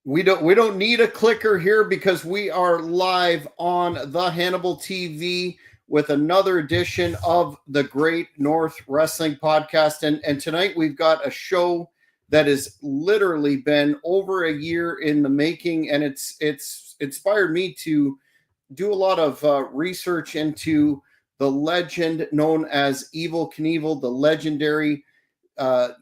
We don't need a clicker here because we are live on the Hannibal TV with another edition of the Great North Wrestling Podcast. And tonight we've got a show that has literally been over a year in the making, and it's inspired me to do a lot of research into the legend known as Evel Kinevel, the legendary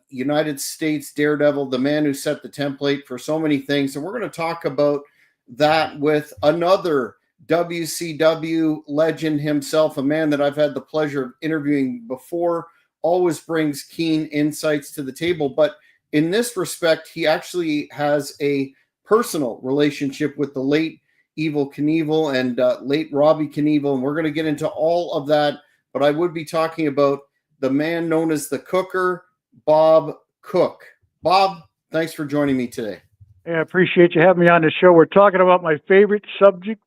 United States Daredevil, the man who set the template for so many things. And we're going to talk about that with another WCW legend himself, a man that I've had the pleasure of interviewing before, always brings keen insights to the table. But in this respect, he actually has a personal relationship with the late Evel Kinevel and late Robbie Knievel. And we're going to get into all of that. But I would be talking about the man known as the Cooker, Bob Cook. Bob, thanks for joining me today. Yeah, I appreciate you having me on the show. We're talking about my favorite subject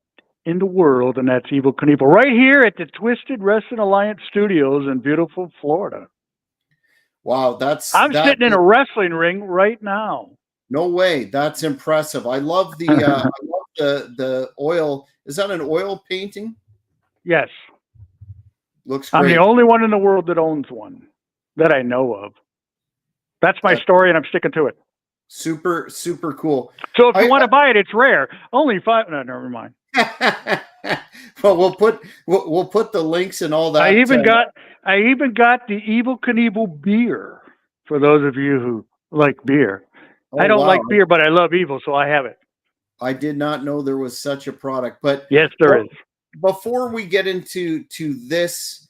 in the world, and that's Evel Kinevel, right here at the Twisted Wrestling Alliance Studios in beautiful Florida. Wow, I'm sitting in a wrestling ring right now. No way, that's impressive. I love the I love the oil. Is that an oil painting? Yes. Looks great. I'm the only one in the world that owns one that I know of. That's my story, and I'm sticking to it. Super, super cool. So if you want to buy it, it's rare. Only $5. No, never mind. Well, we'll put the links and all that. I even got the Evel Kinevel beer for those of you who like beer. I don't like beer, but I love Evel, so I have it. I did not know there was such a product, but yes, there is. Before we get into this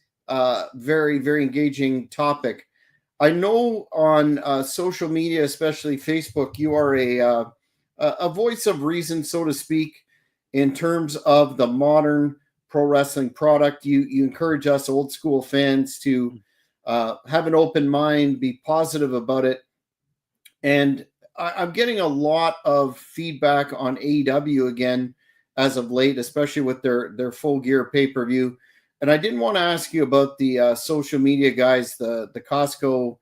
very, very engaging topic, I know on social media, especially Facebook, you are a voice of reason, so to speak, in terms of the modern pro wrestling product. You encourage us old school fans to have an open mind, be positive about it. And I'm getting a lot of feedback on AEW again as of late, especially with their Full Gear pay-per-view. And I didn't want to ask you about the social media guys, the Costco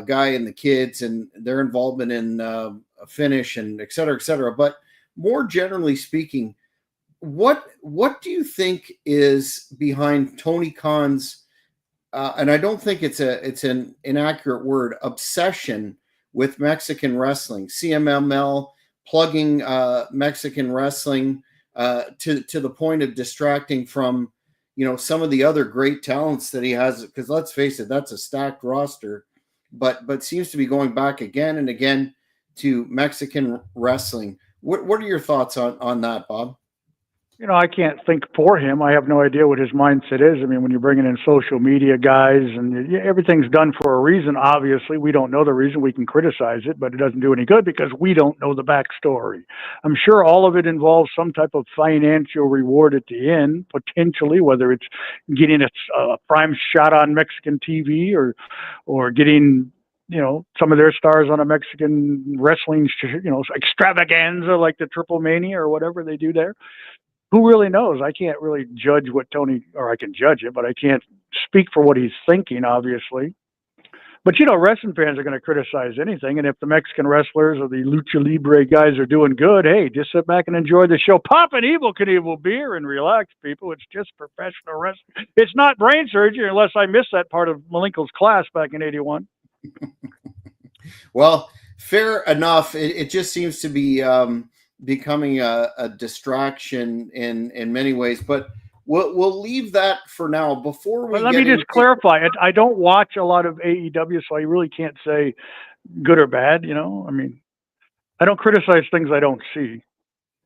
guy and the kids and their involvement in Finish and et cetera, but more generally speaking, what do you think is behind Tony Khan's, and I don't think it's an inaccurate word, obsession with Mexican wrestling, CMML, plugging Mexican wrestling to the point of distracting from, some of the other great talents that he has, because let's face it, that's a stacked roster, but seems to be going back again and again to Mexican wrestling. What are your thoughts on that, Bob? I can't think for him. I have no idea what his mindset is. I mean, when you're bringing in social media guys and everything's done for a reason, obviously. We don't know the reason. We can criticize it, but it doesn't do any good because we don't know the backstory. I'm sure all of it involves some type of financial reward at the end, potentially, whether it's getting a prime shot on Mexican TV or getting some of their stars on a Mexican wrestling, extravaganza like the Triple Mania or whatever they do there. Who really knows? I can't really judge what or I can judge it, but I can't speak for what he's thinking, obviously. But, wrestling fans are going to criticize anything. And if the Mexican wrestlers or the Lucha Libre guys are doing good, hey, just sit back and enjoy the show. Pop an Evel Kinevel beer and relax, people. It's just professional wrestling. It's not brain surgery unless I missed that part of Malenko's class back in 81. Well, fair enough. It just seems to be becoming a distraction in many ways, but we'll leave that for now. Before we let me just clarify it. I don't watch a lot of AEW, so I really can't say good or bad. I mean, I don't criticize things I don't see,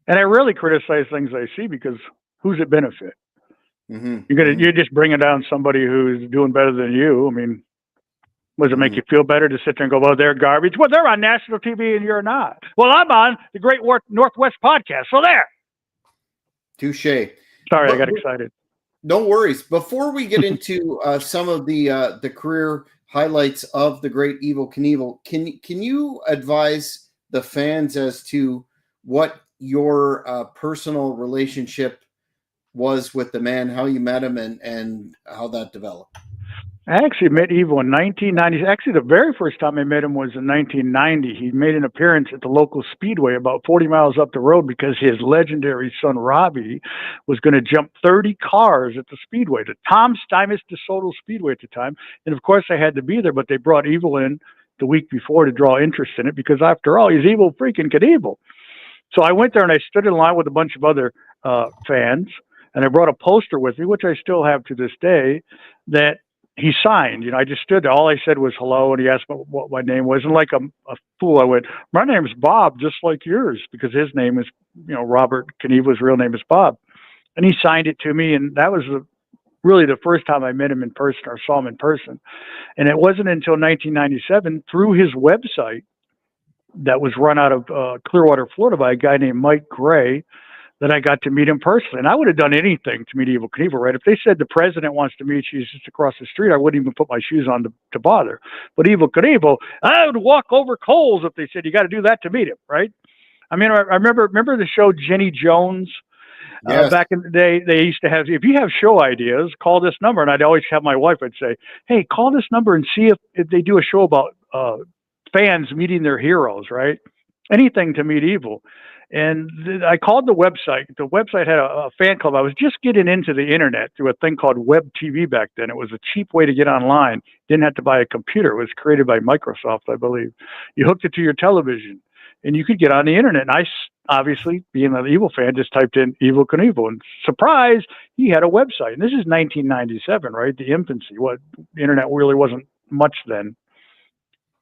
and I really criticize things I see because who's it benefit? Mm-hmm. You're just bringing down somebody who's doing better than you. I mean, does it make you feel better to sit there and go, well, they're garbage? Well, they're on national TV and you're not. Well, I'm on the Great Northwest Podcast. So there. Touche. Sorry, I got excited. No worries. Before we get into some of the career highlights of the great Evel Kinevel, can you advise the fans as to what your personal relationship was with the man, how you met him, and how that developed? I actually met Evel in 1990. Actually, the very first time I met him was in 1990. He made an appearance at the local speedway about 40 miles up the road because his legendary son Robbie was going to jump 30 cars at the speedway, the Tom Stuyvesant DeSoto Speedway at the time. And of course, I had to be there, but they brought Evel in the week before to draw interest in it because, after all, he's Evel freaking Knievel. So I went there and I stood in line with a bunch of other fans, and I brought a poster with me, which I still have to this day, that he signed. I just stood there. All I said was hello, and he asked me what my name was. And like a fool, I went, "My name's Bob, just like yours," because his name is, Robert Knievel's real name is Bob. And he signed it to me, and that was really the first time I met him in person or saw him in person. And it wasn't until 1997 through his website that was run out of Clearwater, Florida by a guy named Mike Gray that I got to meet him personally. And I would have done anything to meet Evel Knievel, right? If they said the president wants to meet you, he's just across the street, I wouldn't even put my shoes on to bother. But Evel Knievel, I would walk over coals if they said, you got to do that to meet him, right? I mean, I remember the show Jenny Jones? Yes. Back in the day, they used to have, if you have show ideas, call this number. And I'd always have my wife, I'd say, hey, call this number and see if they do a show about fans meeting their heroes, right? Anything to meet Evel. And I called the website. The website had a fan club. I was just getting into the internet through a thing called Web TV back then. It was a cheap way to get online. Didn't have to buy a computer. It was created by Microsoft, I believe. You hooked it to your television, and you could get on the internet. And I, obviously, being an Evel fan, just typed in Evel Knievel. And surprise, he had a website. And this is 1997, right? The infancy. The internet really wasn't much then.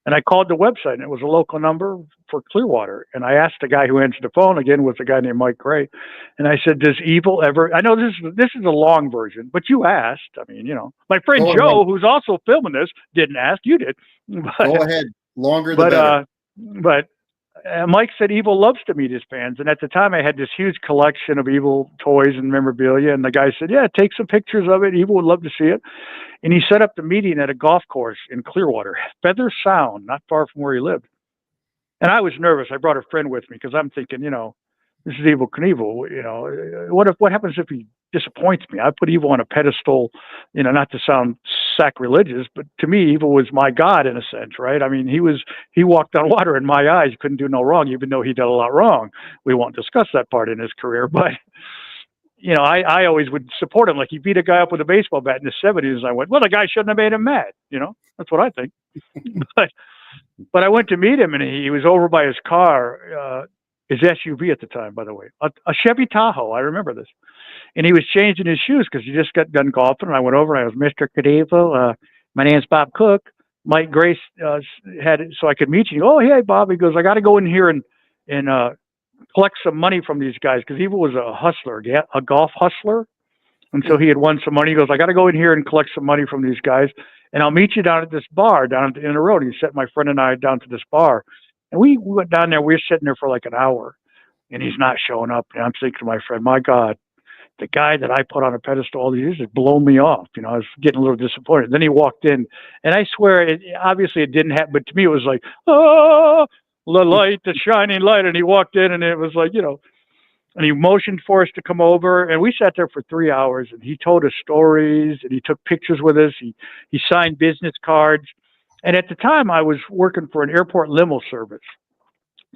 And I called the website, and it was a local number for Clearwater. And I asked the guy who answered the phone, again, was a guy named Mike Gray. And I said, does Evel ever, I know this is a long version, but you asked. I mean, my friend Joe, who's also filming this, didn't ask. You did. But, go ahead. Longer the better. But Mike said Evel loves to meet his fans. And at the time, I had this huge collection of Evel toys and memorabilia. And the guy said, yeah, take some pictures of it. Evel would love to see it. And he set up the meeting at a golf course in Clearwater, Feather Sound, not far from where he lived. And I was nervous. I brought a friend with me because I'm thinking, this is Evel Knievel. What happens if he disappoints me? I put Evel on a pedestal, not to sound sacrilegious, but to me, Evel was my God in a sense, right? I mean, he walked on water in my eyes, couldn't do no wrong, even though he did a lot wrong. We won't discuss that part in his career, but I always would support him. Like, he beat a guy up with a baseball bat in the 70s. I went, well, the guy shouldn't have made him mad. That's what I think. But I went to meet him, and he was over by his car, his SUV at the time, by the way, a Chevy Tahoe. I remember this. And he was changing his shoes because he just got done golfing. And I went over, and I was, Mr. Knievel, my name's Bob Cook. Mike Grace had it so I could meet you. Oh, hey, Bob. He goes, I got to go in here and collect some money from these guys, because Evel was a hustler, a golf hustler. And so he had won some money. He goes, I got to go in here and collect some money from these guys, and I'll meet you down at this bar down at the end of the road. He sent my friend and I down to this bar, and we went down there. We were sitting there for like an hour, and he's not showing up. And I'm thinking to my friend, my God, the guy that I put on a pedestal all these years has blown me off. I was getting a little disappointed. Then he walked in, and I swear, obviously it didn't happen, but to me it was like, oh, the light, the shining light. And he walked in, and it was like, and he motioned for us to come over, and we sat there for 3 hours, and he told us stories, and he took pictures with us. He signed business cards. And at the time, I was working for an airport limo service.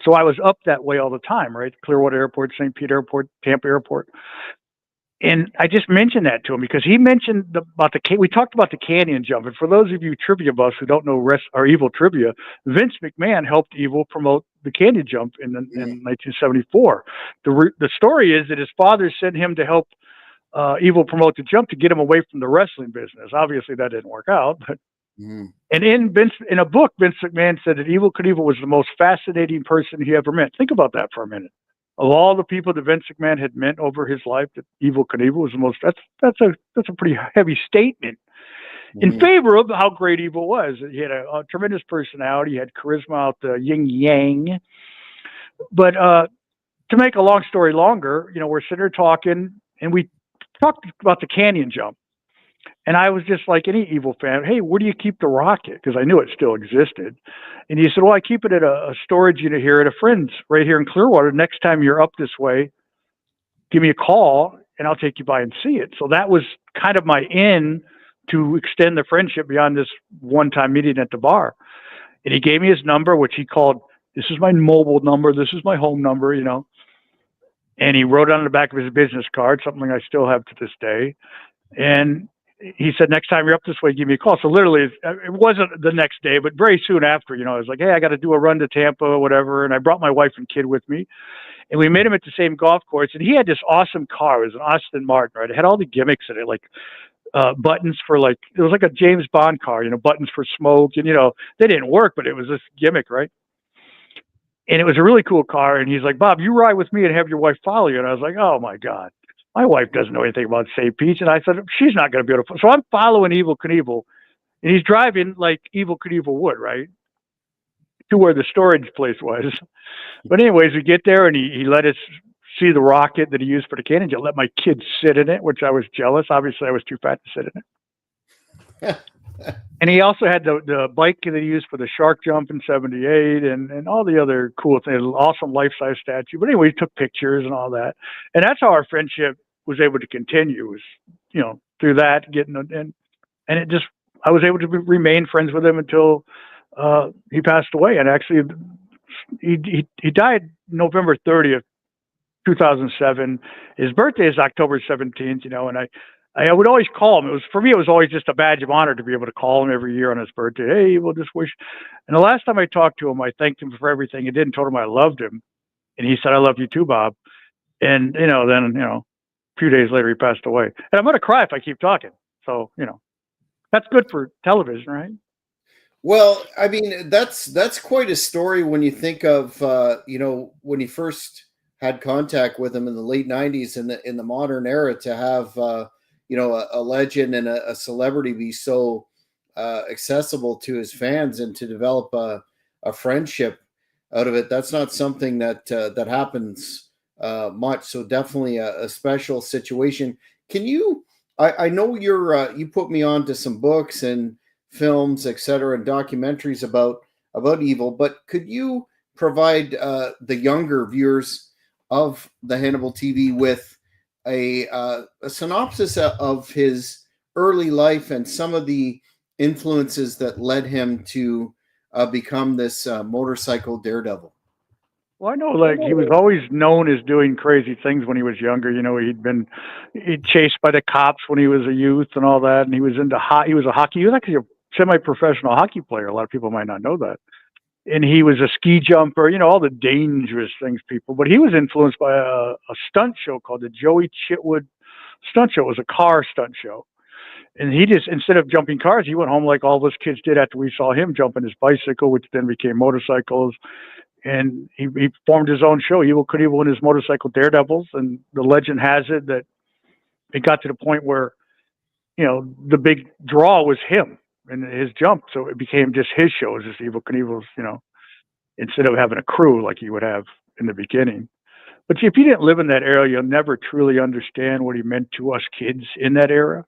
So I was up that way all the time, right? Clearwater Airport, St. Pete Airport, Tampa Airport. And I just mentioned that to him because he mentioned we talked about the canyon jump. And for those of you trivia buffs who don't know or Evel trivia, Vince McMahon helped Evel promote the canyon jump in 1974. The story is that his father sent him to help Evel promote the jump to get him away from the wrestling business. Obviously, that didn't work out. But and in a book, Vince McMahon said that Evel Knievel was the most fascinating person he ever met. Think about that for a minute. Of all the people that Vince McMahon had met over his life, that Evel Knievel was the most. That's a pretty heavy statement in favor of how great Evel was. He had a tremendous personality. He had charisma out the yin yang. But to make a long story longer, we're sitting there talking, and we talked about the canyon jump. And I was just like any Evel fan, hey, where do you keep the rocket? Because I knew it still existed. And he said, well, I keep it at a storage unit here at a friend's right here in Clearwater. Next time you're up this way, give me a call, and I'll take you by and see it. So that was kind of my in to extend the friendship beyond this one-time meeting at the bar. And he gave me his number, which he called, "This is my mobile number. This is my home number," And he wrote on the back of his business card, something I still have to this day. And he said, "Next time you're up this way, give me a call." So literally, it wasn't the next day, but very soon after, I was like, "Hey, I got to do a run to Tampa or whatever." And I brought my wife and kid with me. And we met him at the same golf course. And he had this awesome car. It was an Aston Martin, right? It had all the gimmicks in it, like buttons for it was like a James Bond car, buttons for smoke. And, they didn't work, but it was this gimmick, right? And it was a really cool car. And he's like, "Bob, you ride with me and have your wife follow you." And I was like, "Oh my God. My wife doesn't know anything about St. Pete's." And I said, "She's not going to be able to." So I'm following Evel Kinevel, and he's driving like Evel Kinevel would, right, to where the storage place was. But anyways, we get there, and he let us see the rocket that he used for the cannon jet. Let my kids sit in it, which I was jealous. Obviously, I was too fat to sit in it. And he also had the bike that he used for the shark jump in '78 and all the other cool things, awesome life-size statue. But anyway, he took pictures and all that. And that's how our friendship was able to continue, was, through that, and it just, I was able to remain friends with him until he passed away. And actually, he died November 30th, 2007. His birthday is October 17th, and I would always call him. For me, it was always just a badge of honor to be able to call him every year on his birthday. "Hey, we'll just wish." And the last time I talked to him, I thanked him for everything he did and told him I loved him. And he said, "I love you too, Bob." And, then, a few days later, he passed away. And I'm going to cry if I keep talking. So, that's good for television, right? Well, I mean, that's quite a story when you think of, when you first had contact with him in the late '90s in the modern era, to have, a legend and a celebrity be so accessible to his fans and to develop a friendship out of it. That's not something that happens much. So definitely a special situation. Can you? I know you put me on to some books and films, etc., and documentaries about Evel, but could you provide the younger viewers of the Hannibal TV with a synopsis of his early life and some of the influences that led him to become this motorcycle daredevil? Well, I know, he was always known as doing crazy things when he was younger. He'd chased by the cops when he was a youth and all that. And he was into he was actually a semi-professional hockey player. A lot of people might not know that. And he was a ski jumper, all the dangerous things, people. But he was influenced by a stunt show called the Joey Chitwood Stunt Show. It was a car stunt show. And he just, instead of jumping cars, he went home like all those kids did after we saw him jumping his bicycle, which then became motorcycles. And he formed his own show, Evel Kinevel and his motorcycle daredevils. And the legend has it that it got to the point where, the big draw was him and his jump. So it became just his show, just Evel Knievel's, instead of having a crew like he would have in the beginning. But see, if you didn't live in that era, you'll never truly understand what he meant to us kids in that era.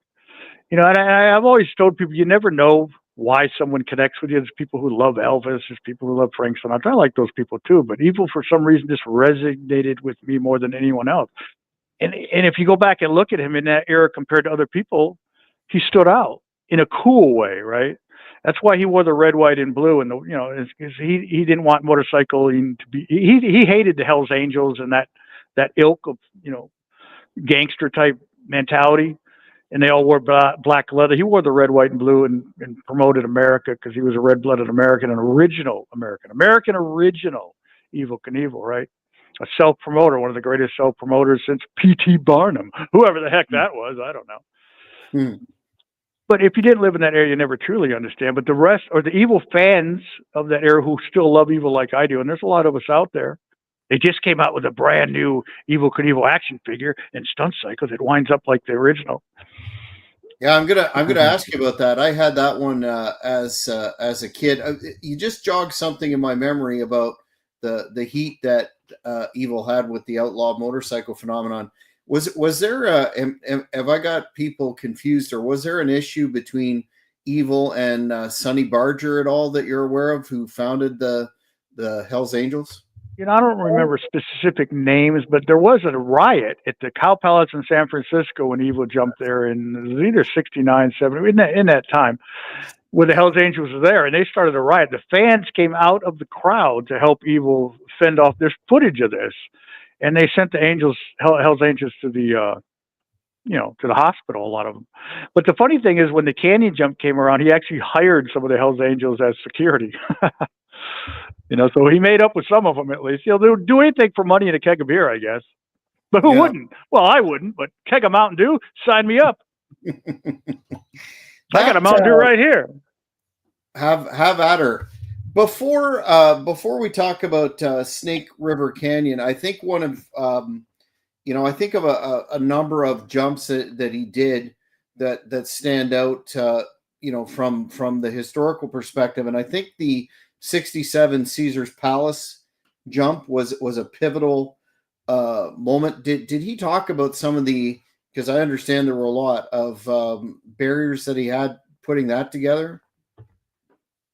And I've always told people, you never know why someone connects with you. There's people who love Elvis. There's people who love Frank Sinatra. I like those people too. But Evel, for some reason, just resonated with me more than anyone else. And if you go back and look at him in that era compared to other people, he stood out in a cool way, right? That's why he wore the red, white, and blue. And he didn't want motorcycling to be. He hated the Hells Angels and that ilk of gangster type mentality. And they all wore black leather. He wore the red, white, and blue and promoted America because he was a red-blooded American, an original American original Evel Kinevel, right? A self-promoter, one of the greatest self-promoters since P.T. Barnum, whoever the heck that was, I don't know. But if you didn't live in that area, you never truly understand. But the rest, or the Evel fans of that era who still love Evel like I do, and there's a lot of us out there, they just came out with a brand new Evel Kinevel action figure and stunt cycles. It winds up like the original. Yeah, I'm gonna ask you about that. I had that one as a kid. You just jogged something in my memory about the heat that Evel had with the outlaw motorcycle phenomenon. Was there have I got people confused, or was there an issue between Evel and Sonny Barger at all that you're aware of, who founded the Hells Angels? I don't remember specific names, but there was a riot at the Cow Palace in San Francisco when Evel jumped there in, it was either 69, 70, in that time, where the Hells Angels were there, and they started a riot. The fans came out of the crowd to help Evel fend off. There's footage of this, and they sent the Hells Angels to the to the hospital, a lot of them. But the funny thing is, when the canyon jump came around, he actually hired some of the Hells Angels as security. So he made up with some of them at least. They'll do anything for money and a keg of beer, I guess. But who wouldn't? Well, I wouldn't, but keg of Mountain Dew, sign me up. I got a Mountain Dew right here. Have at her. Before we talk about Snake River Canyon, I think one of I think of a number of jumps that he did that stand out from the historical perspective, and I think the 67 Caesar's Palace jump was a pivotal moment. Did he talk about some of the, because I understand there were a lot of barriers that he had putting that together?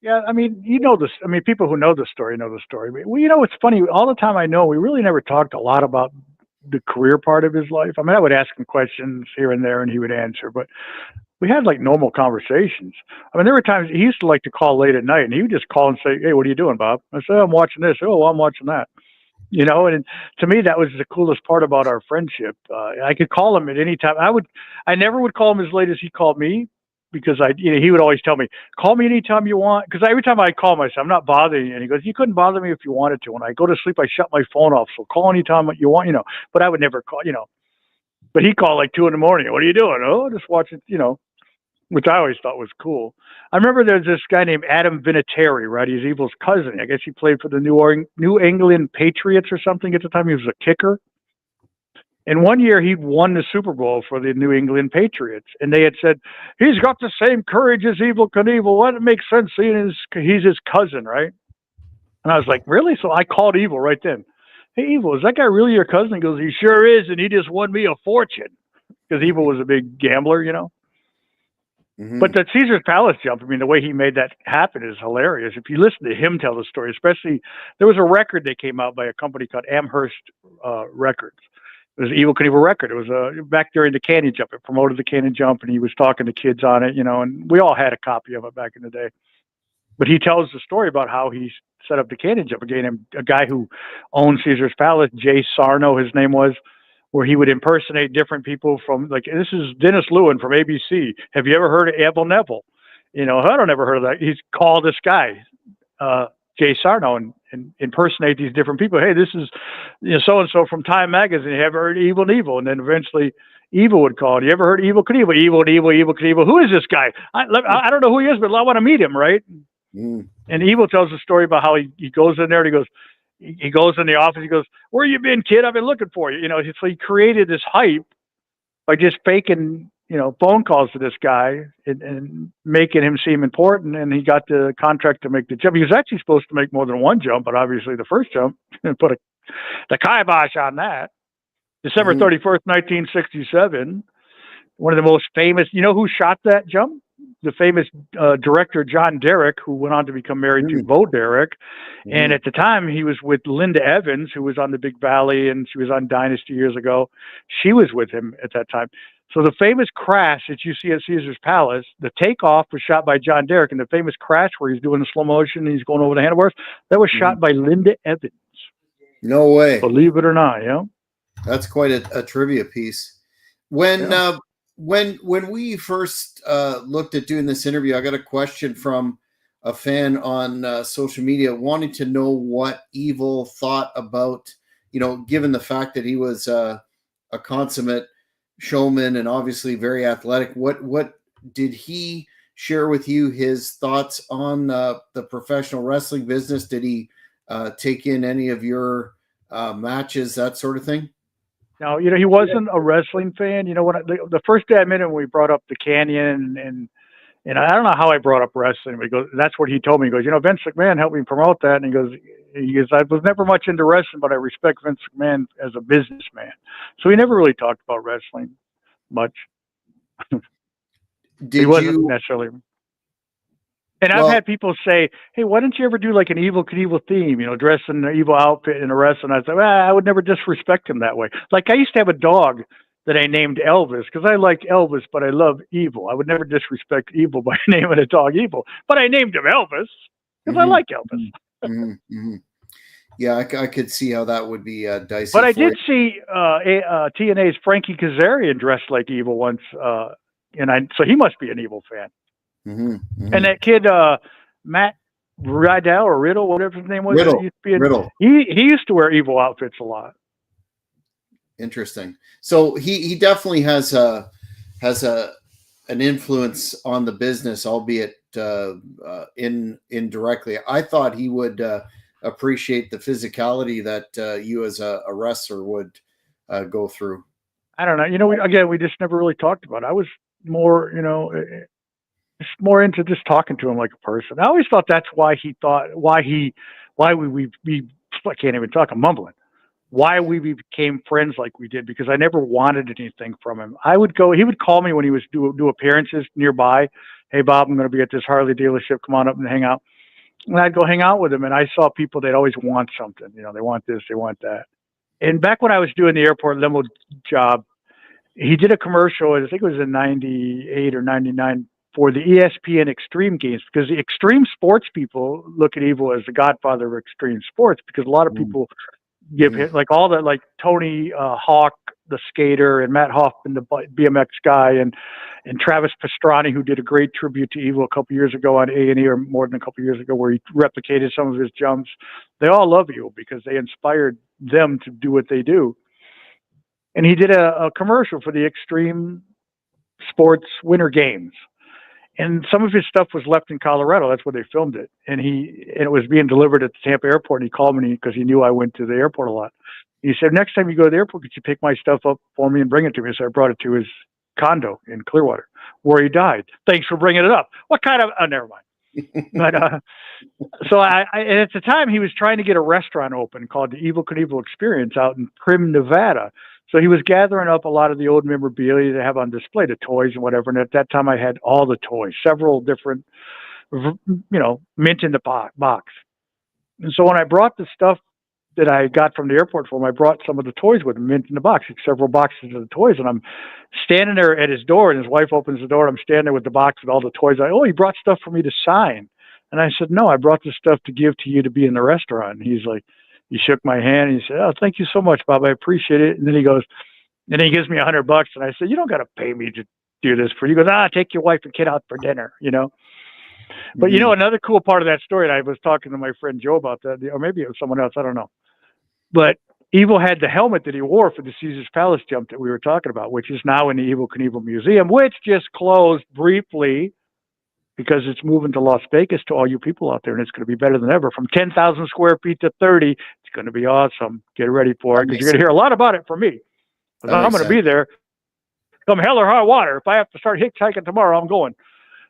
Yeah, I mean, this. I mean, people who know the story know the story. Well, it's funny. All the time I know, we really never talked a lot about the career part of his life. I mean, I would ask him questions here and there, and he would answer, but we had like normal conversations. I mean, there were times he used to like to call late at night, and he would just call and say, "Hey, what are you doing, Bob?" I said, "I'm watching this." "Oh, well, I'm watching that." And to me, that was the coolest part about our friendship. I could call him at any time. I never would call him as late as he called me, because he would always tell me, "Call me anytime you want." Because every time I call myself, "I'm not bothering you," and he goes, "You couldn't bother me if you wanted to. When I go to sleep, I shut my phone off. So call anytime you want, But I would never call, But he called like 2 a.m. "What are you doing?" "Oh, just watching," which I always thought was cool. I remember there's this guy named Adam Vinatieri, right? He's Evel's cousin. I guess he played for the New England Patriots or something at the time. He was a kicker. And one year he won the Super Bowl for the New England Patriots. And they had said, "He's got the same courage as Evel Knievel." Well, that makes sense, seeing he's his cousin, right? And I was like, "Really?" So I called Evel right then. "Hey, Evel, is that guy really your cousin?" He goes, "He sure is. And he just won me a fortune." Because Evel was a big gambler, Mm-hmm. But the Caesar's Palace jump, I mean, the way he made that happen is hilarious. If you listen to him tell the story, especially, there was a record that came out by a company called Amherst Records. It was an Evel Kinevel record. It was back during the canyon jump. It promoted the canyon jump, and he was talking to kids on it, and we all had a copy of it back in the day. But he tells the story about how he set up the canyon jump. Again, a guy who owned Caesar's Palace, Jay Sarno, his name was, where he would impersonate different people from, like, this is Dennis Lewin from ABC. "Have you ever heard of Evel Kinevel?" "I don't ever heard of that." He's called this guy, Jay Sarno, and impersonate these different people. "Hey, this is so-and-so from Time Magazine. Have you ever heard of Evel Kinevel?" And then eventually Evel would call. "You ever heard of Evel Kinevel?" Evel Kinevel. "Who is this guy? I don't know who he is, but I want to meet him," right? Mm. And Evel tells a story about how he goes in there and he goes in the office. He goes, "Where you been, kid? I've been looking for you." So he created this hype by just faking, phone calls to this guy and making him seem important. And he got the contract to make the jump. He was actually supposed to make more than one jump, but obviously the first jump put the kibosh on that. December 31st, 1967. One of the most famous, who shot that jump? The famous director John Derrick, who went on to become married to Bo Derrick. And at the time, he was with Linda Evans, who was on The Big Valley, and she was on Dynasty years ago. She was with him at that time. So the famous crash that you see at Caesar's Palace, the takeoff was shot by John Derrick, and the famous crash where he's doing the slow motion and he's going over the handlebars, that was shot by Linda Evans. No way. Believe it or not, yeah. That's quite a trivia piece. When we first looked at doing this interview, I got a question from a fan on social media wanting to know what Evel thought about, given the fact that he was a consummate showman and obviously very athletic. What did he share with you his thoughts on the professional wrestling business? Did he take in any of your matches, that sort of thing? No, he wasn't a wrestling fan. When the first day I met him, we brought up the Canyon, and I don't know how I brought up wrestling. But he goes, that's what he told me. He goes, Vince McMahon helped me promote that, and he goes, I was never much into wrestling, but I respect Vince McMahon as a businessman. So he never really talked about wrestling much. He wasn't necessarily. And I've Well, had people say, "Hey, why don't you ever do like an Evel Knievel theme? You know, dress in an evil outfit and a wrestling." I said, "Well, I would never disrespect him that way." Like I used to have a dog that I named Elvis because I like Elvis, but I love evil. I would never disrespect evil by naming a dog evil, but I named him Elvis because I hmm like Elvis. hmm yeah, I could see how that would be dicey But I for did you. see TNA's Frankie Kazarian dressed like evil once, so he must be an evil fan. hmm And hmm that kid, Matt Rydell or Riddle, whatever his name was, that Riddle, used to be in, Riddle. he used to wear evil outfits a lot. Interesting. So he definitely has a an influence on the business, albeit indirectly. I thought he would appreciate the physicality that you as a wrestler would go through. I don't know. You know, we just never really talked about it. I was more, just more into just talking to him like a person. I always thought that's why we I can't even talk. I'm mumbling. Why we became friends like we did because I never wanted anything from him. He would call me when he was do appearances nearby. Hey Bob, I'm going to be at this Harley dealership. Come on up and hang out. And I'd go hang out with him. And I saw people they'd always want something. You know, they want this, they want that. And back when I was doing the airport limo job, he did a commercial. I think it was in '98 or '99 for the ESPN Extreme Games because the extreme sports people look at Evil as the godfather of extreme sports because a lot of people give Mm-hmm. him like all that, like Tony Hawk, the skater, and Matt Hoffman, the BMX guy, and Travis Pastrani, who did a great tribute to Evil a couple years ago on A&E, or more than a couple years ago, where he replicated some of his jumps. They all love Evil because they inspired them to do what they do. And he did a commercial for the Extreme Sports Winter Games. And some of his stuff was left in Colorado. That's where they filmed it. And it was being delivered at the Tampa airport. And he called me because he knew I went to the airport a lot. He said, "Next time you go to the airport, could you pick my stuff up for me and bring it to me?" So I brought it to his condo in Clearwater, where he died. Thanks for bringing it up. What kind of? Oh, never mind. But so and at the time he was trying to get a restaurant open called the Evel Kinevel Experience out in Prim, Nevada. So he was gathering up a lot of the old memorabilia to have on display, the toys and whatever. And at that time I had all the toys, several different, mint in the box. And so when I brought the stuff that I got from the airport for him, I brought some of the toys with him, mint in the box, several boxes of the toys. And I'm standing there at his door, and his wife opens the door, and I'm standing there with the box with all the toys. He brought stuff for me to sign. And I said, "No, I brought this stuff to give to you to be in the restaurant." And he's like, he shook my hand, and he said, "Oh, thank you so much, Bob. I appreciate it." And then he gives me $100. And I said, "You don't got to pay me to do this for you." He goes, "Take your wife and kid out for dinner, you know." But another cool part of that story, and I was talking to my friend Joe about that, or maybe it was someone else, I don't know. But Evil had the helmet that he wore for the Caesar's Palace jump that we were talking about, which is now in the Evel Knievel Museum, which just closed briefly because it's moving to Las Vegas to all you people out there, and it's going to be better than ever. From 10,000 square feet to 30, it's going to be awesome. Get ready for it because you're going to hear a lot about it from me because I'm going to be there. Come hell or high water. If I have to start hitchhiking tomorrow, I'm going.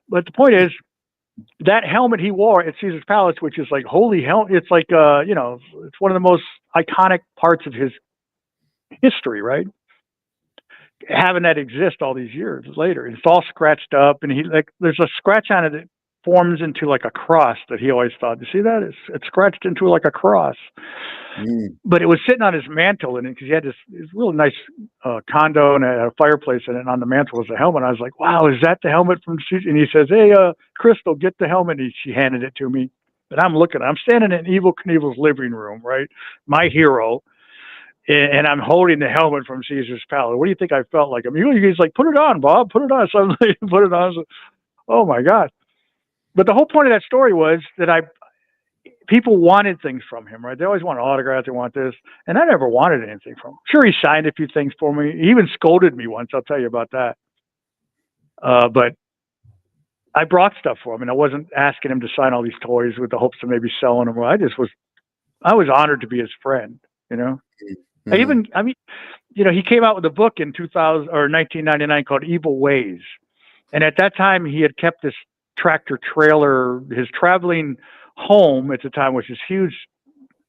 But the point is, that helmet he wore at Caesar's Palace, which is like holy hell, it's like it's one of the most iconic parts of his history, right? Having that exist all these years later, it's all scratched up, and there's a scratch on it that forms into like a cross that he always thought. You see that? It's scratched into like a cross. But it was sitting on his mantle, and because he had this really nice condo and a fireplace in it, and on the mantle was a helmet. I was like, "Wow, is that the helmet from Caesar?" And he says, "Hey, Crystal, get the helmet." And she handed it to me, and I'm standing in Evel Knievel's living room, right? My hero. And I'm holding the helmet from Caesar's Palace. What do you think I felt like? I mean, he's like, "Put it on, Bob. Put it on." So I'm like, put it on. So, oh my God! But the whole point of that story was that people wanted things from him, right? They always want autographs. They want this, and I never wanted anything from him. Sure, he signed a few things for me. He even scolded me once. I'll tell you about that. But I brought stuff for him, and I wasn't asking him to sign all these toys with the hopes of maybe selling them. I was honored to be his friend, you know. He came out with a book in 2000 or 1999 called Evil Ways. And at that time he had kept this tractor trailer, his traveling home at the time was this huge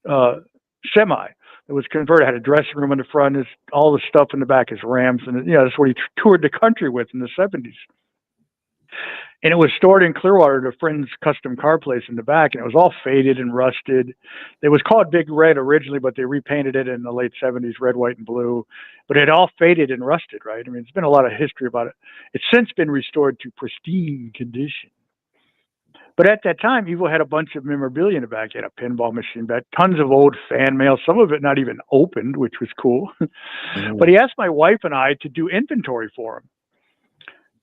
semi that was converted, had a dressing room in the front, all the stuff in the back is Rams. And that's what he toured the country with in the 70s. And it was stored in Clearwater at a friend's custom car place in the back, and it was all faded and rusted. It was called Big Red originally, but they repainted it in the late 70s, red, white, and blue. But it all faded and rusted, right? I mean, there's been a lot of history about it. It's since been restored to pristine condition. But at that time, Evel had a bunch of memorabilia in the back. He had a pinball machine back, tons of old fan mail, some of it not even opened, which was cool. Mm-hmm. But he asked my wife and I to do inventory for him.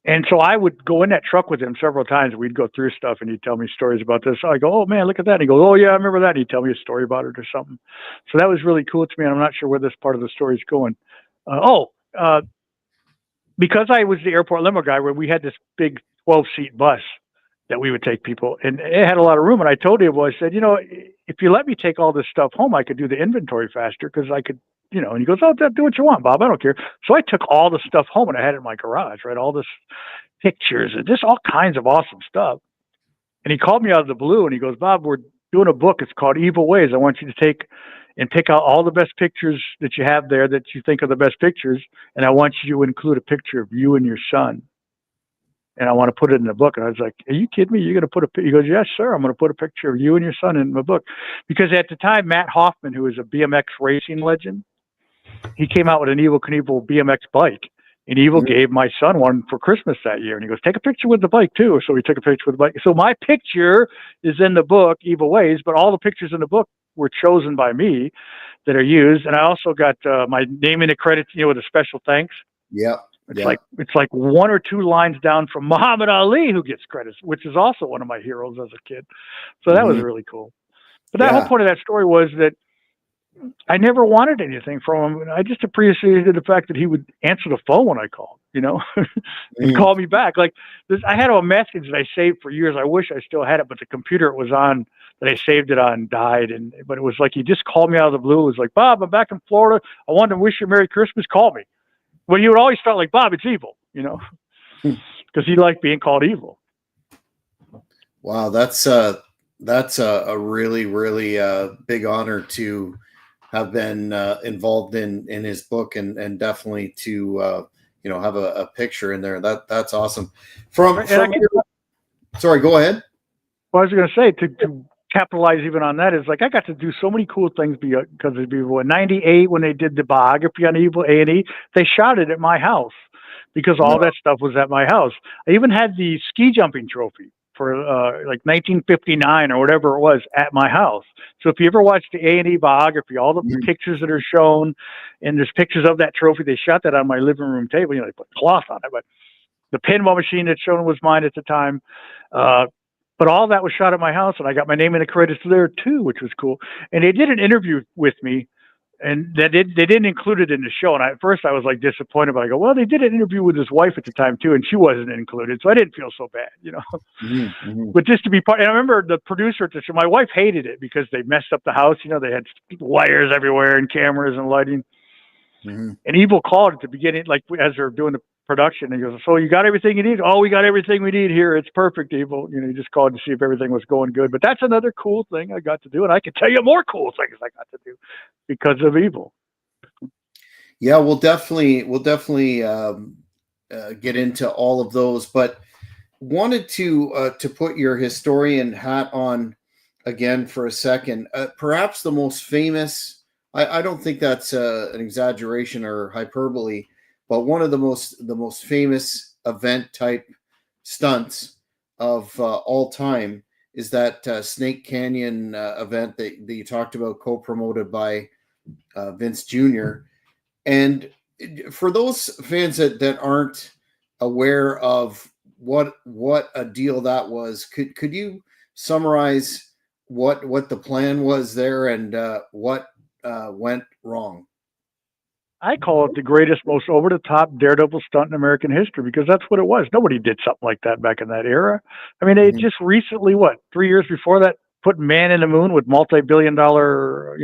And so I would go in that truck with him several times. We'd go through stuff, and he'd tell me stories about this. I go, oh, man, look at that. And he goes, oh, yeah, I remember that. And he'd tell me a story about it or something. So that was really cool to me, and I'm not sure where this part of the story is going. Because I was the airport limo guy, where we had this big 12-seat bus that we would take people, and it had a lot of room. And I told him, well, I said, if you let me take all this stuff home, I could do the inventory faster because I could, and he goes, oh, do what you want, Bob. I don't care. So I took all the stuff home and I had it in my garage, right? All this pictures and just all kinds of awesome stuff. And he called me out of the blue and he goes, Bob, we're doing a book. It's called Evil Ways. I want you to take and pick out all the best pictures that you have there that you think are the best pictures. And I want you to include a picture of you and your son. And I want to put it in the book. And I was like, are you kidding me? You're going to put he goes, yes, sir. I'm going to put a picture of you and your son in my book. Because at the time, Matt Hoffman, who was a BMX racing legend, he came out with an Evel Kinevel BMX bike. And Evel gave my son one for Christmas that year. And he goes, take a picture with the bike too. So he took a picture with the bike. So my picture is in the book, Evil Ways, but all the pictures in the book were chosen by me that are used. And I also got my name in the credits, with a special thanks. Yeah. It's like one or two lines down from Muhammad Ali, who gets credits, which is also one of my heroes as a kid. So that was really cool. But that whole point of that story was that I never wanted anything from him. I just appreciated the fact that he would answer the phone when I called, and call me back. Like this, I had a message that I saved for years. I wish I still had it, but the computer it was on that I saved it on died. But it was like he just called me out of the blue. It was like, Bob, I'm back in Florida. I wanted to wish you a Merry Christmas. Call me. Well, you would always felt like, Bob, it's Evel, because he liked being called Evel. Wow, that's a really, really big honor to have been involved in his book and definitely to have a picture in there. That's awesome. Sorry, go ahead. Well, I was going to say to capitalize even on that is like I got to do so many cool things because of Evel. In '98, when they did the biography on Evel A&E, they shot it at my house because all that stuff was at my house. I even had the ski jumping trophy for like 1959 or whatever it was at my house. So if you ever watch the A&E biography, all the pictures that are shown, and there's pictures of that trophy, they shot that on my living room table. They put cloth on it, but the pinball machine that's shown was mine at the time. But all that was shot at my house, and I got my name in the credits there too, which was cool. And they did an interview with me, and they didn't include it in the show. And at first I was like disappointed, but I go, well, they did an interview with his wife at the time too, and she wasn't included, so I didn't feel so bad, But just to be part, and I remember the producer at the show, my wife hated it because they messed up the house. They had wires everywhere and cameras and lighting. And Evel called at the beginning, like as they're doing the production, and he goes, so you got everything you need? Oh, we got everything we need here. It's perfect, Evel. He just called to see if everything was going good. But that's another cool thing I got to do, and I can tell you more cool things I got to do because of Evel. Yeah, we'll definitely get into all of those, but wanted to put your historian hat on again for a second. Perhaps the most famous. I don't think that's an exaggeration or hyperbole, but one of the most famous event type stunts of all time is that Snake Canyon event that you talked about, co-promoted by Vince Jr. And for those fans that aren't aware of what a deal that was, could you summarize what the plan was there and what went wrong? I call it the greatest, most over-the-top daredevil stunt in American history because that's what it was. Nobody did something like that back in that era. I mean, they just recently, 3 years before that, put man in the moon with multi-billion-dollar,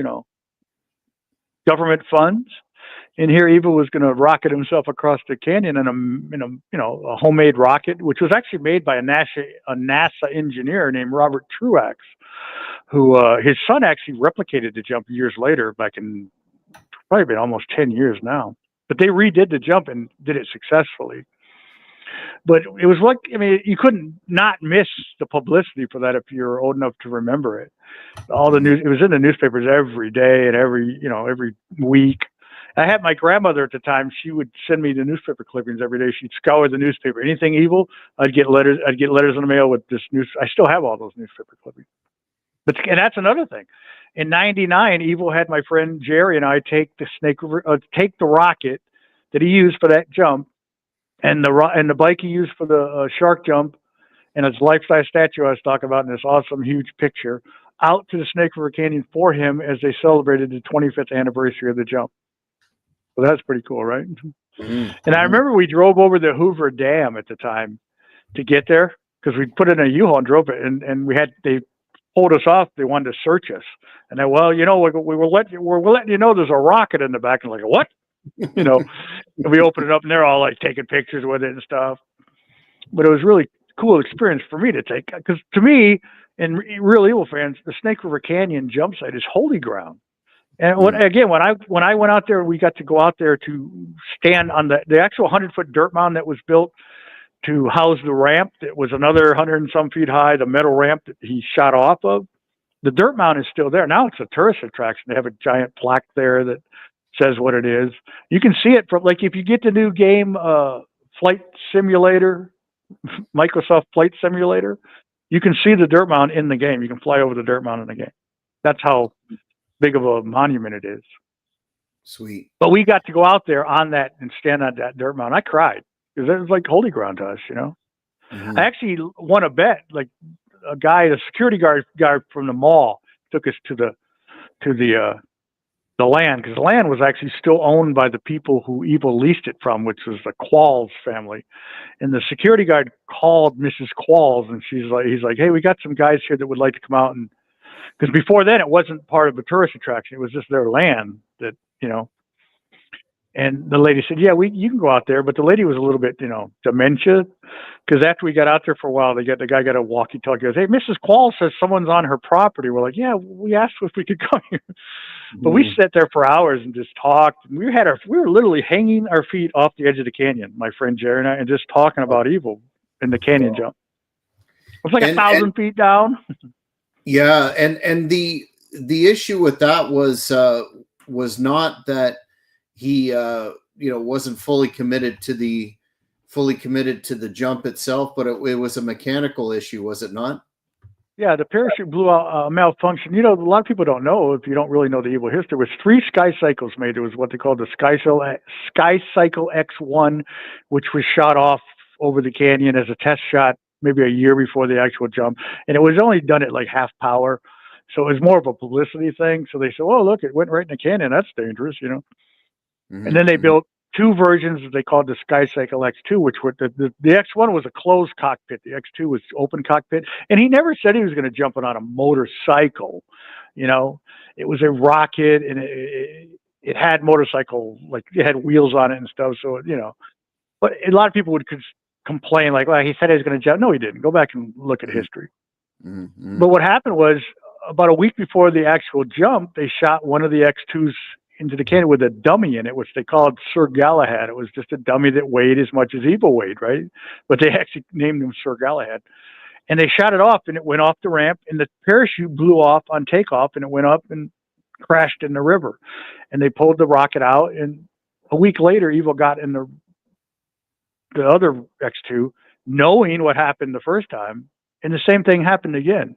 government funds. And here Evel was going to rocket himself across the canyon in a homemade rocket, which was actually made by a NASA engineer named Robert Truax, who his son actually replicated the jump years later, back in probably been almost 10 years now. But they redid the jump and did it successfully. But it was like, I mean, you couldn't not miss the publicity for that if you're old enough to remember it. All the news, it was in the newspapers every day and every week. I had my grandmother at the time. She would send me the newspaper clippings every day. She'd scour the newspaper. Anything evil, I'd get letters. I'd get letters in the mail with this news. I still have all those newspaper clippings. And that's another thing. In '99, Evel had my friend Jerry and I take the rocket that he used for that jump, and the bike he used for the shark jump, and his life-size statue I was talking about in this awesome huge picture, out to the Snake River Canyon for him as they celebrated the 25th anniversary of the jump. So that's pretty cool, right? Mm-hmm. And I remember we drove over the Hoover Dam at the time to get there because we put it in a U-Haul and drove it, and they pulled us off. They wanted to search us, and then, well, we're letting you know there's a rocket in the back. And like, what? And we opened it up, and they're all like taking pictures with it and stuff. But it was really cool experience for me to take, because to me, and real Evel fans, the Snake River Canyon jump site is holy ground. And when I went out there, we got to go out there to stand on the actual 100-foot dirt mound that was built to house the ramp that was another 100 and some feet high, the metal ramp that he shot off of. The dirt mound is still there. Now it's a tourist attraction. They have a giant plaque there that says what it is. You can see it from, like, if you get the new game, Flight Simulator, Microsoft Flight Simulator, you can see the dirt mound in the game. You can fly over the dirt mound in the game. That's how big of a monument it is. Sweet. But we got to go out there on that and stand on that dirt mound. I cried because it was like holy ground to us, Mm-hmm. I actually won a bet. Like a security guard from the mall took us to the land, because the land was actually still owned by the people who Evel leased it from, which was the Qualls family. And the security guard called Mrs. Qualls, and he's like, hey, we got some guys here that would like to come out, and because before then it wasn't part of a tourist attraction; it was just their land that. And the lady said, yeah, you can go out there. But the lady was a little bit, dementia, because after we got out there for a while, the guy got a walkie-talkie. He goes, hey, Mrs. Quall says someone's on her property. We're like, yeah, we asked if we could come here. But we sat there for hours and just talked. And we were literally hanging our feet off the edge of the canyon, my friend Jerry and I, and just talking about Evel in the canyon jump. It was like 1,000 feet down. Yeah, and the issue with that was not that he wasn't fully committed to the jump itself, but it was a mechanical issue, was it not? Yeah, the parachute blew out, malfunction. A lot of people don't know, if you don't really know the Evel history. There was 3 Sky Cycles made. It was what they called the Sky Cycle X1, which was shot off over the canyon as a test shot maybe a year before the actual jump, and it was only done at like half power, so it was more of a publicity thing. So they said, "Oh, look, it went right in the canyon. That's dangerous," Mm-hmm. And then they built 2 versions that they called the Sky Cycle X2, which were the X1 was a closed cockpit. The X2 was open cockpit. And he never said he was going to jump on a motorcycle. It was a rocket, and it had motorcycle, like it had wheels on it and stuff. So, but a lot of people would complain like, well, he said he was going to jump. No, he didn't. Go back and look at history. Mm-hmm. But what happened was about a week before the actual jump, they shot one of the X2s into the canyon with a dummy in it, which they called Sir Galahad. It was just a dummy that weighed as much as Evel weighed, right? But they actually named him Sir Galahad. And they shot it off, and it went off the ramp, and the parachute blew off on takeoff, and it went up and crashed in the river. And they pulled the rocket out, and a week later, Evel got in the other X2, knowing what happened the first time, and the same thing happened again.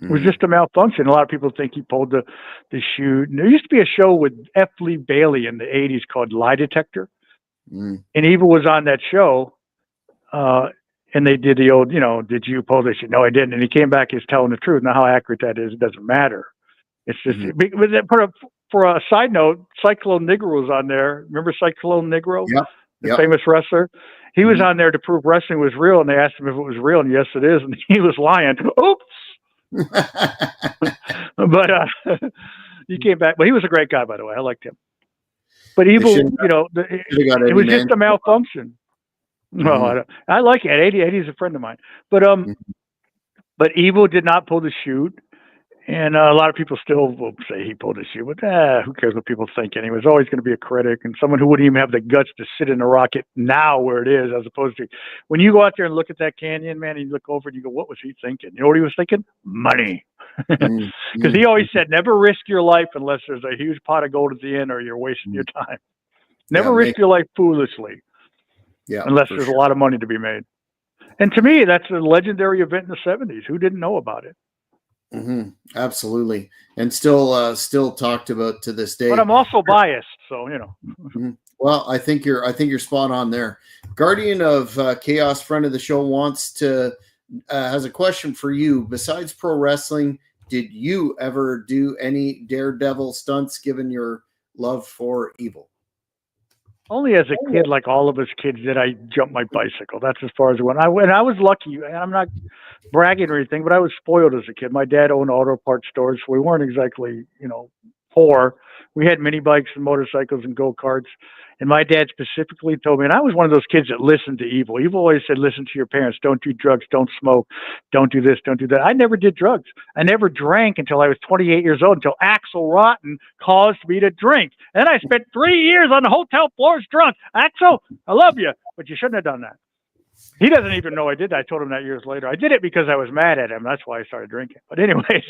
It was just a malfunction. A lot of people think he pulled the chute. And there used to be a show with F. Lee Bailey in the 80s called Lie Detector. And Evel was on that show. And they did the old, did you pull this? No, I didn't. And he came back, he's telling the truth. Now, how accurate that is, it doesn't matter. It's just, for a side note, Cyclone Negro was on there. Remember Cyclone Negro? Yeah. The famous wrestler? He was on there to prove wrestling was real. And they asked him if it was real. And yes, it is. And he was lying. Oops. But he came back. But he was a great guy, by the way. I liked him. But Evel, it was just a malfunction. No, I like it. Eddie's a friend of mine. But Evel did not pull the chute, And a lot of people still will say he pulled his shoe, but who cares what people think anyway? There's always going to be a critic and someone who wouldn't even have the guts to sit in a rocket now where it is, as opposed to when you go out there and look at that canyon, man, and you look over and you go, what was he thinking? You know what he was thinking? Money. Because he always said, never risk your life unless there's a huge pot of gold at the end or you're wasting your time. Never risk your life foolishly unless there's a lot of money to be made. And to me, that's a legendary event in the 70s. Who didn't know about it? Mm-hmm. Absolutely, and still talked about to this day. But I'm also biased, so you know. Mm-hmm. Well, I think you're spot on there. Guardian of Chaos, friend of the show, wants to has a question for you. Besides pro wrestling, did you ever do any daredevil stunts? Given your love for evil. Only as a kid, like all of us kids, did I jump my bicycle. That's as far as it went. I was lucky, and I'm not bragging or anything, but I was spoiled as a kid. My dad owned auto parts stores, so we weren't exactly, poor. We had mini bikes and motorcycles and go-karts. And my dad specifically told me, and I was one of those kids that listened to Evil. Evil always said, listen to your parents. Don't do drugs. Don't smoke. Don't do this. Don't do that. I never did drugs. I never drank until I was 28 years old, until Axel Rotten caused me to drink. And then I spent 3 years on the hotel floors drunk. Axel, I love you, but you shouldn't have done that. He doesn't even know I did that. I told him that years later. I did it because I was mad at him. That's why I started drinking. But anyways,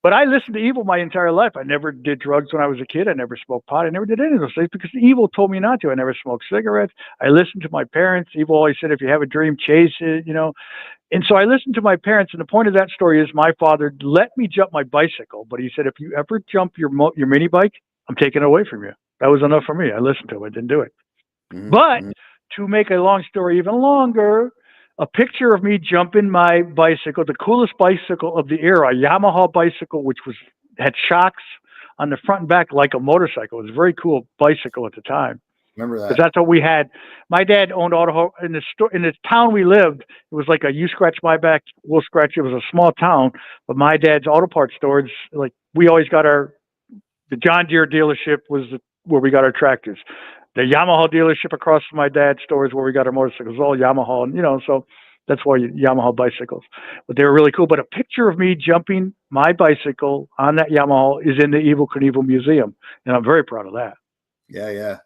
but I listened to Evil my entire life. I never did drugs when I was a kid. I never smoked pot. I never did any of those things because Evil told me not to. I never smoked cigarettes. I listened to my parents. Evil always said, if you have a dream, chase it, And so I listened to my parents. And the point of that story is my father let me jump my bicycle. But he said, if you ever jump your mini bike, I'm taking it away from you. That was enough for me. I listened to him. I didn't do it. Mm-hmm. But to make a long story even longer, a picture of me jumping my bicycle, the coolest bicycle of the era, a Yamaha bicycle, which had shocks on the front and back like a motorcycle. It was a very cool bicycle at the time. Remember that? Because that's what we had. My dad owned auto in the town we lived. It was like you scratch my back, we'll scratch. It was a small town, but my dad's auto parts stores, like we always got the John Deere dealership was where we got our tractors. The Yamaha dealership across from my dad's store is where we got our motorcycles, all Yamaha, and so that's why Yamaha bicycles. But they were really cool. But a picture of me jumping my bicycle on that Yamaha is in the Evel Kinevel Museum, and I'm very proud of that. Yeah.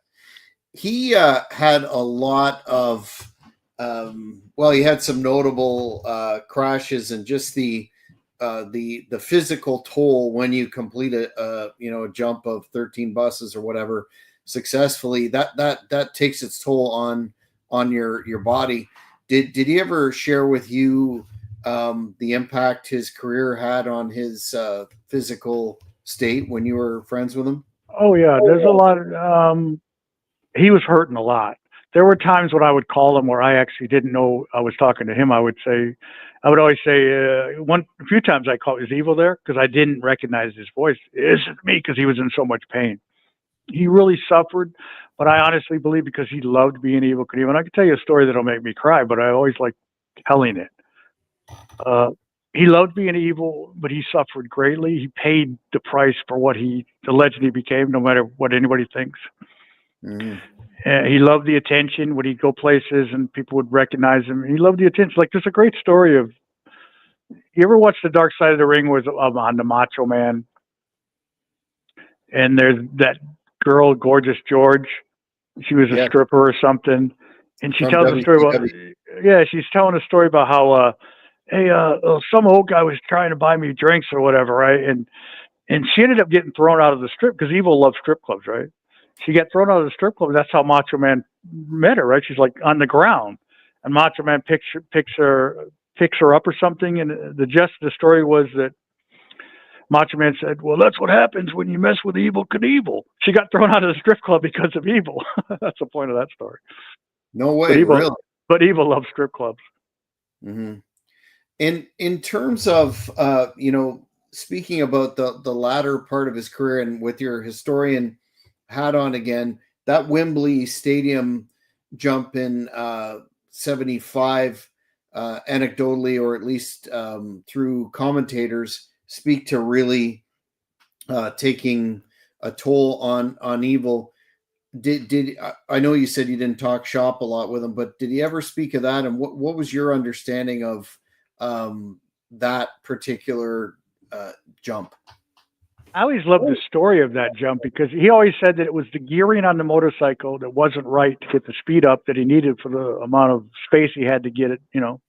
He had a lot of, he had some notable crashes and just the physical toll when you complete a jump of 13 buses or whatever successfully, that takes its toll on your body. Did he ever share with you the impact his career had on his physical state when you were friends with him? Oh yeah, there's a lot. He was hurting a lot. There were times when I would call him where I actually didn't know I was talking to him. I would always say, a few times I called, is Evil there? Because I didn't recognize his voice. It's me, because he was in so much pain. He really suffered, but I honestly believe because he loved being Evel Kinevel. And I can tell you a story that'll make me cry, but I always like telling it. He loved being evil, but he suffered greatly. He paid the price for the legend he became, no matter what anybody thinks. Mm-hmm. He loved the attention when he'd go places and people would recognize him. He loved the attention. Like, there's a great story of, you ever watch The Dark Side of the Ring on the Macho Man? And there's that girl, Gorgeous George. She was a stripper or something. And she tells a story about, she's telling a story about how, some old guy was trying to buy me drinks or whatever, right? And she ended up getting thrown out of the strip, because Evil loved strip clubs, right? She got thrown out of the strip club. That's how Macho Man met her, right? She's like on the ground, and Macho Man picks her up or something. And the gist of the story was that Macho Man said, well, that's what happens when you mess with Evel Kinevel. She got thrown out of the strip club because of Evil. That's the point of that story. No way, really. But Evil loves strip clubs. Mm-hmm. In terms of, speaking about the latter part of his career, and with your historian hat on again, that Wembley Stadium jump in 75, anecdotally, or at least through commentators, speak to really taking a toll on Evil. Did I know you said you didn't talk shop a lot with him, but did he ever speak of that? And what was your understanding of that particular jump. I always loved the story of that jump because he always said that it was the gearing on the motorcycle that wasn't right to get the speed up that he needed for the amount of space he had to get it, to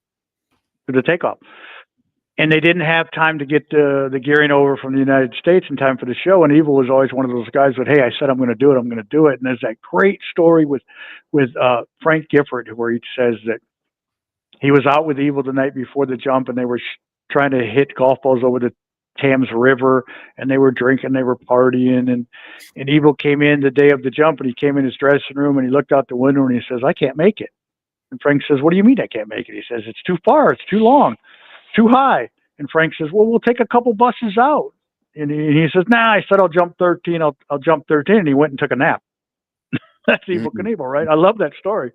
the takeoff. And they didn't have time to get the gearing over from the United States in time for the show. And Evel was always one of those guys that, hey, I said I'm going to do it. I'm going to do it. And there's that great story with Frank Gifford where he says that he was out with Evel the night before the jump, and they were trying to hit golf balls over the Thames River, and they were drinking, they were partying, and Evel came in the day of the jump, and he came in his dressing room, and he looked out the window, and he says, I can't make it. And Frank says, what do you mean I can't make it? He says, it's too far, it's too long, too high. And Frank says, well, we'll take a couple buses out. And he says, nah, I said I'll jump 13, I'll jump 13, and he went and took a nap. That's Evel Kinevel, right? I love that story.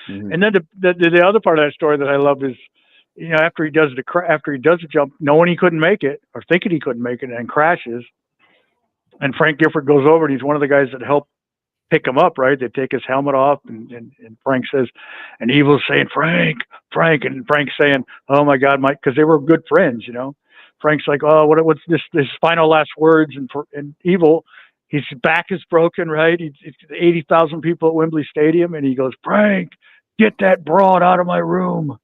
Mm-hmm. And then the other part of that story that I love is, after he does the jump, knowing he couldn't make it or thinking he couldn't make it, and crashes, and Frank Gifford goes over, and he's one of the guys that helped pick him up, right? They take his helmet off, and Frank says, and Evel's saying, Frank, and Frank's saying, oh my God, Mike, because they were good friends, Frank's like, oh, what's this final last words, and Evel, his back is broken, right? It's 80,000 people at Wembley Stadium, and he goes, Frank, get that broad out of my room.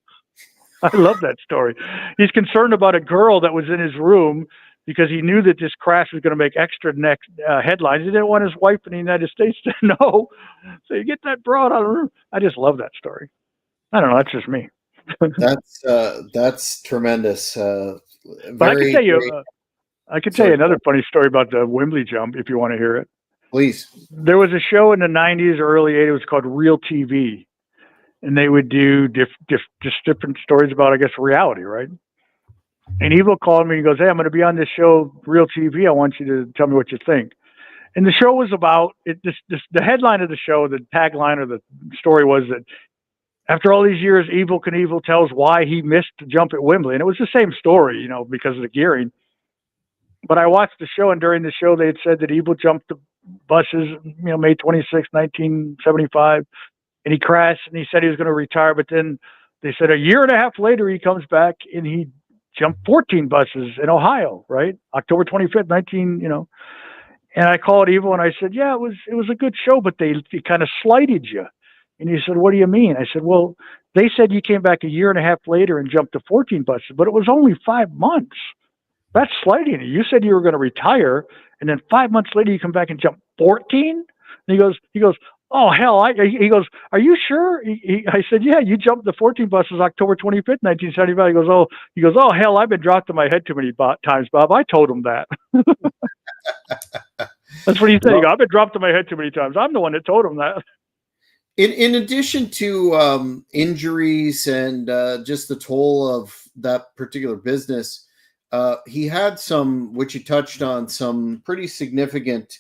I love that story. He's concerned about a girl that was in his room because he knew that this crash was going to make extra headlines. He didn't want his wife in the United States to know. So you get that broad out of the room. I just love that story. I don't know. That's just me. That's tremendous. But I can tell you, tell you another funny story about the Wembley jump if you want to hear it. Please. There was a show in the 90s or early 80s. It was called Real TV. And they would do just different stories about, I guess, reality, right? And Evel called me and goes, hey, I'm going to be on this show, Real TV. I want you to tell me what you think. And the show was about, the headline of the show, the tagline or the story was that after all these years, Evel Kinevel tells why he missed the jump at Wembley. And it was the same story, because of the gearing. But I watched the show, and during the show, they had said that Evel jumped the buses, May 26, 1975. And he crashed, and he said he was going to retire. But then they said a year and a half later, he comes back, and he jumped 14 buses in Ohio, right? October 25th, And I called Evel, and I said, yeah, it was a good show, but they kind of slighted you. And he said, what do you mean? I said, well, they said you came back a year and a half later and jumped to 14 buses, but it was only 5 months. That's slighting you. You said you were going to retire, and then 5 months later, you come back and jump 14? And he goes, oh, hell, he goes, are you sure? I said, yeah, you jumped the 14 buses October 25th, 1975. He goes, oh, hell, I've been dropped on my head too many times, Bob. I told him that. That's what he said. I've been dropped on my head too many times. I'm the one that told him that. In addition to injuries and just the toll of that particular business, he had which he touched on, some pretty significant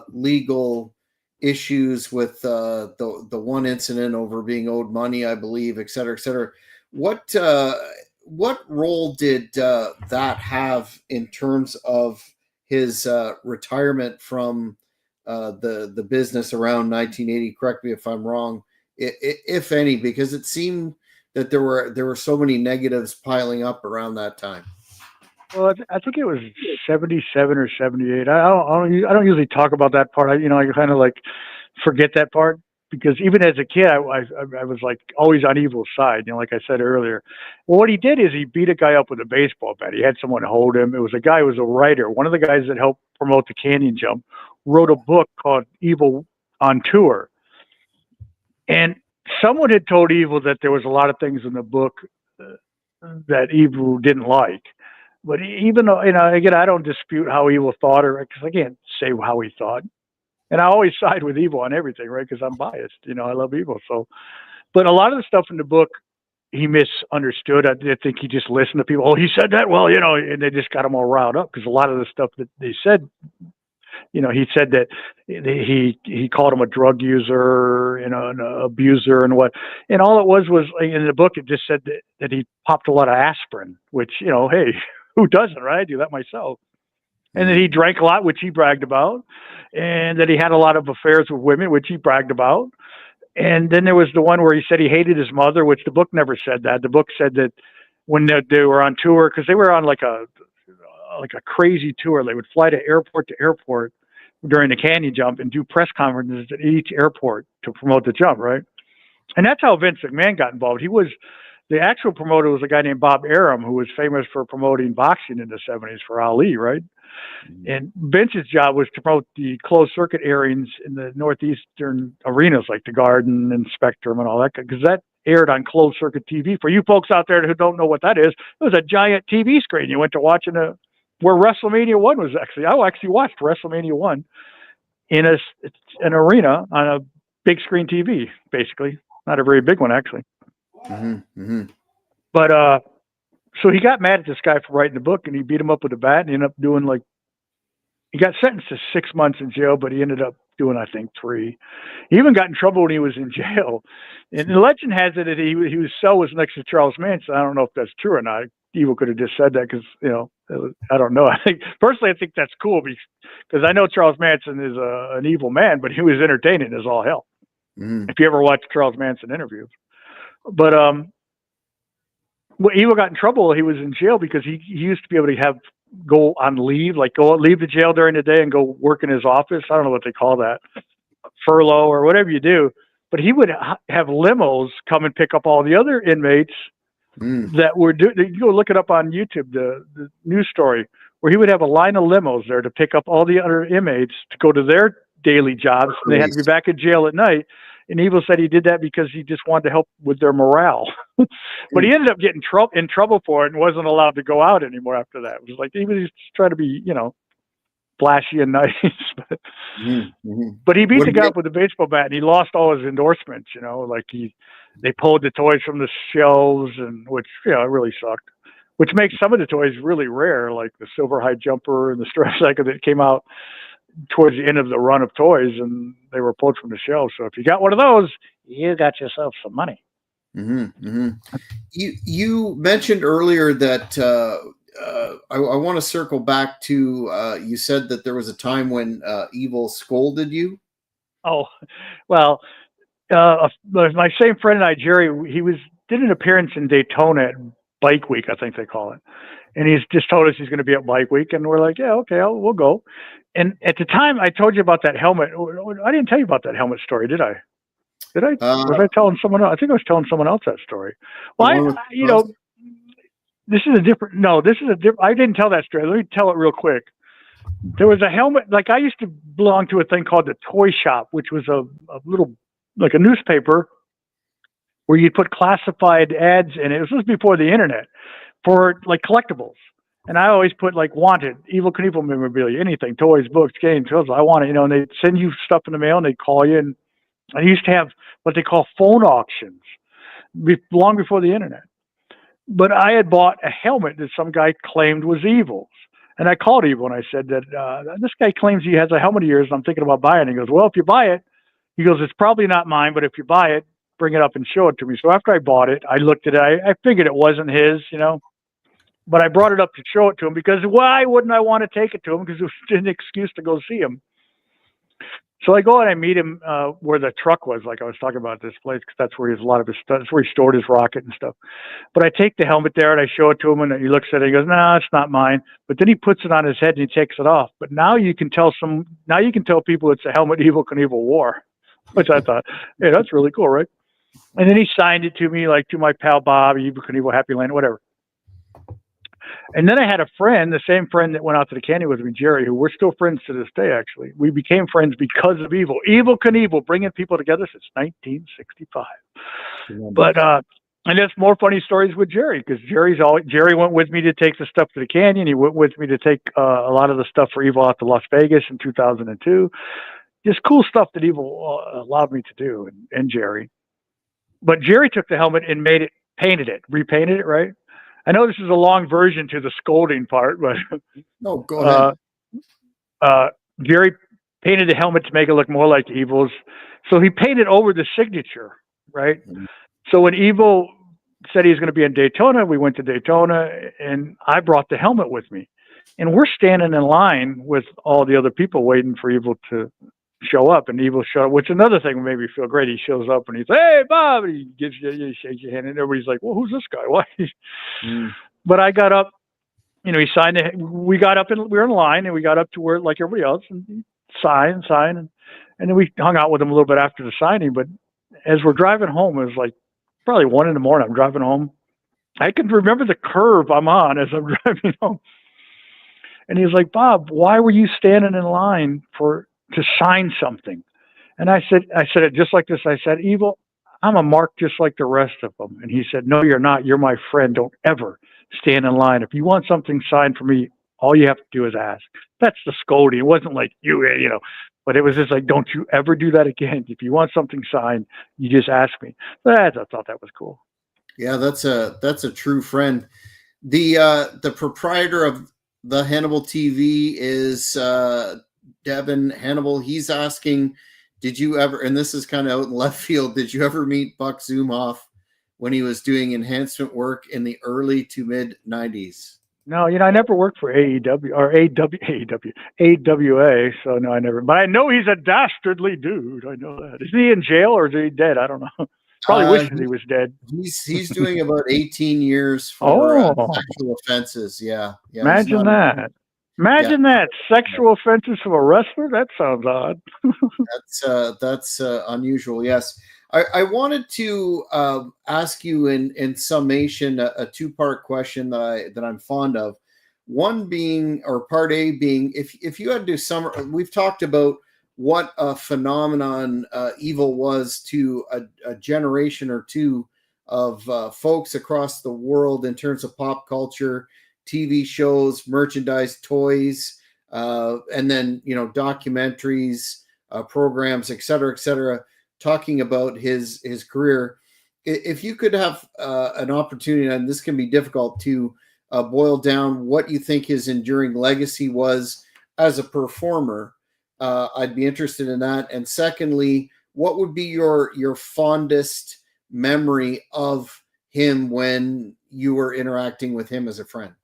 legal issues with the one incident over being owed money, I believe, et cetera, et cetera. What role did that have in terms of his retirement from the business around 1980? Correct me if I'm wrong, if any, because it seemed that there were so many negatives piling up around that time. Well, I think it was 77 or 78. I don't usually talk about that part. I kind of like forget that part because even as a kid, I was like always on Evel's side. Like I said earlier. Well, what he did is he beat a guy up with a baseball bat. He had someone hold him. It was a guy who was a writer. One of the guys that helped promote the canyon jump wrote a book called Evel on Tour. And someone had told Evel that there was a lot of things in the book that Evel didn't like. But even though, again, I don't dispute how Evel thought, because I can't say how he thought. And I always side with Evel on everything, right? Because I'm biased. I love Evel. So, but a lot of the stuff in the book, he misunderstood. I think he just listened to people. Oh, he said that? Well, and they just got him all riled up because a lot of the stuff that they said, he said that he called him a drug user, an abuser and what. And all it was in the book, it just said that he popped a lot of aspirin, which, hey, who doesn't, right? I do that myself. And that he drank a lot, which he bragged about. And that he had a lot of affairs with women, which he bragged about. And then there was the one where he said he hated his mother, which the book never said that. The book said that when they were on tour, because they were on like a like a crazy tour. They would fly to airport during the canyon jump and do press conferences at each airport to promote the jump, right? And that's how Vince McMahon got involved. The actual promoter was a guy named Bob Arum, who was famous for promoting boxing in the 70s for Ali, right? And Vince's job was to promote the closed circuit airings in the northeastern arenas, like the Garden and Spectrum and all that, because that aired on closed circuit TV. For you folks out there who don't know what that is, it was a giant TV screen. You went to watching where WrestleMania 1 was actually. I actually watched WrestleMania 1 in an arena on a big screen TV, basically. Not a very big one, actually. But so he got mad at this guy for writing the book, and he beat him up with a bat, and he ended up doing he got sentenced to 6 months in jail, but he ended up doing, I think, 3. He even got in trouble when he was in jail. And the legend has it that his cell was next to Charles Manson. I don't know if that's true or not. Evil could have just said that because, I don't know. Personally, I think that's cool because I know Charles Manson is an evil man, but he was entertaining as all hell. If you ever watch Charles Manson interviews. But when Evil got in trouble, he was in jail because he used to be able to go on leave, leave the jail during the day and go work in his office. I don't know what they call that, furlough or whatever you do. But he would have limos come and pick up all the other inmates that were doing. You go look it up on YouTube, the news story, where he would have a line of limos there to pick up all the other inmates to go to their daily jobs. And they had to be back in jail at night. And Evil said he did that because he just wanted to help with their morale. But he ended up getting in trouble for it and wasn't allowed to go out anymore after that. It was like he was just trying to be, flashy and nice. But he beat the guy up with a baseball bat, and he lost all his endorsements. They pulled the toys from the shelves, and which it really sucked. Which makes some of the toys really rare, like the Silver High Jumper and the Stress Cycle that came out towards the end of the run of toys, and they were pulled from the shelves. So if you got one of those, you got yourself some money. You mentioned earlier that I want to circle back to you said that there was a time when Evil scolded you. Oh, well, my same friend and I, Jerry, he did an appearance in Daytona at Bike Week, I think they call it. And he's just told us he's going to be at Bike Week, and we're like, yeah, okay, we'll go. And at the time, I told you about that helmet. I didn't tell you about that helmet story, did I? Did I? Was I telling someone else? I think I was telling someone else that story. Well, this is a different. No, this is a different. I didn't tell that story. Let me tell it real quick. There was a helmet. I used to belong to a thing called the Toy Shop, which was a little a newspaper where you'd put classified ads in it. It was before the internet for collectibles. And I always put wanted, Evel Kinevel memorabilia, anything, toys, books, games, I want it, and they'd send you stuff in the mail and they'd call you. And I used to have what they call phone auctions long before the internet. But I had bought a helmet that some guy claimed was Evil's. And I called Evil and I said that this guy claims he has a helmet of yours and I'm thinking about buying it. He goes, well, if you buy it, it's probably not mine, but if you buy it, bring it up and show it to me. So after I bought it, I looked at it. I figured it wasn't his, but I brought it up to show it to him because why wouldn't I want to take it to him? Because it was an excuse to go see him. So I go and I meet him where the truck was, like I was talking about this place, because that's where he has a lot of his stuff. That's where he stored his rocket and stuff. But I take the helmet there and I show it to him, and he looks at it and he goes, "No, it's not mine." But then he puts it on his head and he takes it off. But now you can tell people it's a helmet Evel Knievel wore, which I thought, hey, that's really cool, right? And then he signed it to me, to my pal Bob, Evel Kinevel, Happy Land, whatever. And then I had a friend, the same friend that went out to the canyon with me, Jerry, who we're still friends to this day, actually. We became friends because of Evel. Evel Kinevel, bringing people together since 1965. But, and there's more funny stories with Jerry, because Jerry went with me to take the stuff to the canyon. He went with me to take a lot of the stuff for Evel out to Las Vegas in 2002. Just cool stuff that Evel allowed me to do, and Jerry. But Jerry took the helmet and repainted it, right? I know this is a long version to the scolding part, but no, go ahead. Jerry painted the helmet to make it look more like Evil's. So he painted over the signature, right? Mm-hmm. So when Evel said he was going to be in Daytona, we went to Daytona, and I brought the helmet with me. And we're standing in line with all the other people waiting for Evel to show up, and Evel showed up, which is another thing that made me feel great. He shows up and he's, "Hey, Bob," and he shakes your hand, and everybody's like, "Well, who's this guy? Why?" But I got up he signed it. We got up and we were in line, and we got up to where like everybody else, and he sign, and then we hung out with him a little bit after the signing. But as we're driving home, it was like probably 1 a.m. I'm driving home. I can remember the curve I'm on as I'm driving home. And he's like, Bob, why were you standing in line to sign something? And I said it just like this. I said, Evel, I'm a mark just like the rest of them. And he said, no, you're not. You're my friend. Don't ever stand in line. If you want something signed for me, all you have to do is ask. That's the scolding. It wasn't like but it was just like, don't you ever do that again. If you want something signed, you just ask me. I thought that was cool. Yeah, that's a true friend. The proprietor of the Hannibal TV is Devin Hannibal. He's asking, did you ever, and this is kind of out in left field, did you ever meet Buck Zumhofe when he was doing enhancement work in the early to mid 90s? No, I never worked for AEW or AWA, so no, I never. But I know he's a dastardly dude. I know that. Is he in jail or is he dead? I don't know. Probably wishes he was dead. He's doing about 18 years for sexual offenses. Yeah. Imagine that. Imagine that. Sexual offenses from a wrestler? That sounds odd. That's unusual. Yes. I wanted to ask you in summation a two-part question that I'm fond of. One being, or part A being, if you had to we've talked about what a phenomenon Evel was to a generation or two of folks across the world in terms of pop culture, TV shows, merchandise, toys, and then documentaries, programs, et cetera, talking about his career. If you could have an opportunity, and this can be difficult to boil down what you think his enduring legacy was as a performer, I'd be interested in that. And secondly, what would be your fondest memory of him when you were interacting with him as a friend?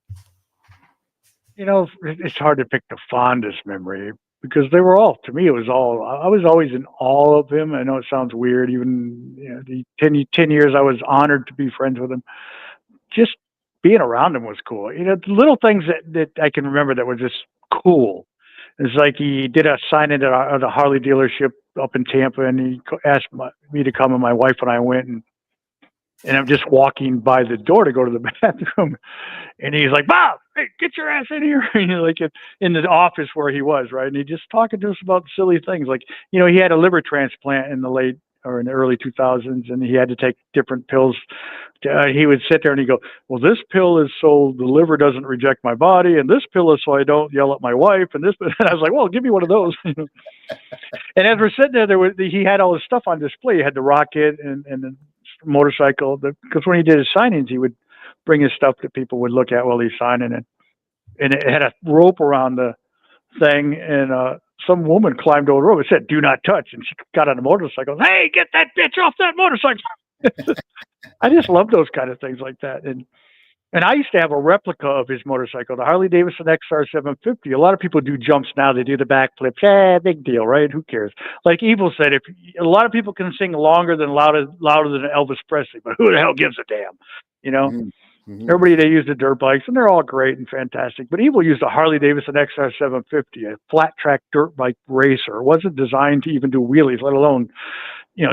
It's hard to pick the fondest memory because they were all, to me, I was always in awe of him. I know it sounds weird. Even the 10 years I was honored to be friends with him. Just being around him was cool. The little things that I can remember that were just cool. It's like he did a signing at the Harley dealership up in Tampa, and he asked me to come, and my wife and I went, and I'm just walking by the door to go to the bathroom, and he's like, Bob, hey, get your ass in here. And like in the office where he was, right? And he just talking to us about silly things. Like, he had a liver transplant in the early 2000s, and he had to take different pills. He would sit there and he'd go, well, this pill is so the liver doesn't reject my body, and this pill is so I don't yell at my wife, and this. And I was like, well, give me one of those. And as we're sitting there, he had all his stuff on display. He had the rocket and the motorcycle, because when he did his signings, he would bring his stuff that people would look at while he's signing, and it had a rope around the thing, and some woman climbed over the rope. It said, do not touch. And she got on a motorcycle. Hey, get that bitch off that motorcycle. I just love those kind of things like that. And I used to have a replica of his motorcycle, the Harley Davidson XR 750. A lot of people do jumps now. They do the backflips. Big deal, right? Who cares? Like Evel said, if a lot of people can sing louder than Elvis Presley, but who the hell gives a damn? Mm-hmm. Everybody, they use the dirt bikes, and they're all great and fantastic. But Evel used a Harley Davidson XR 750, a flat track dirt bike racer. It wasn't designed to even do wheelies, let alone,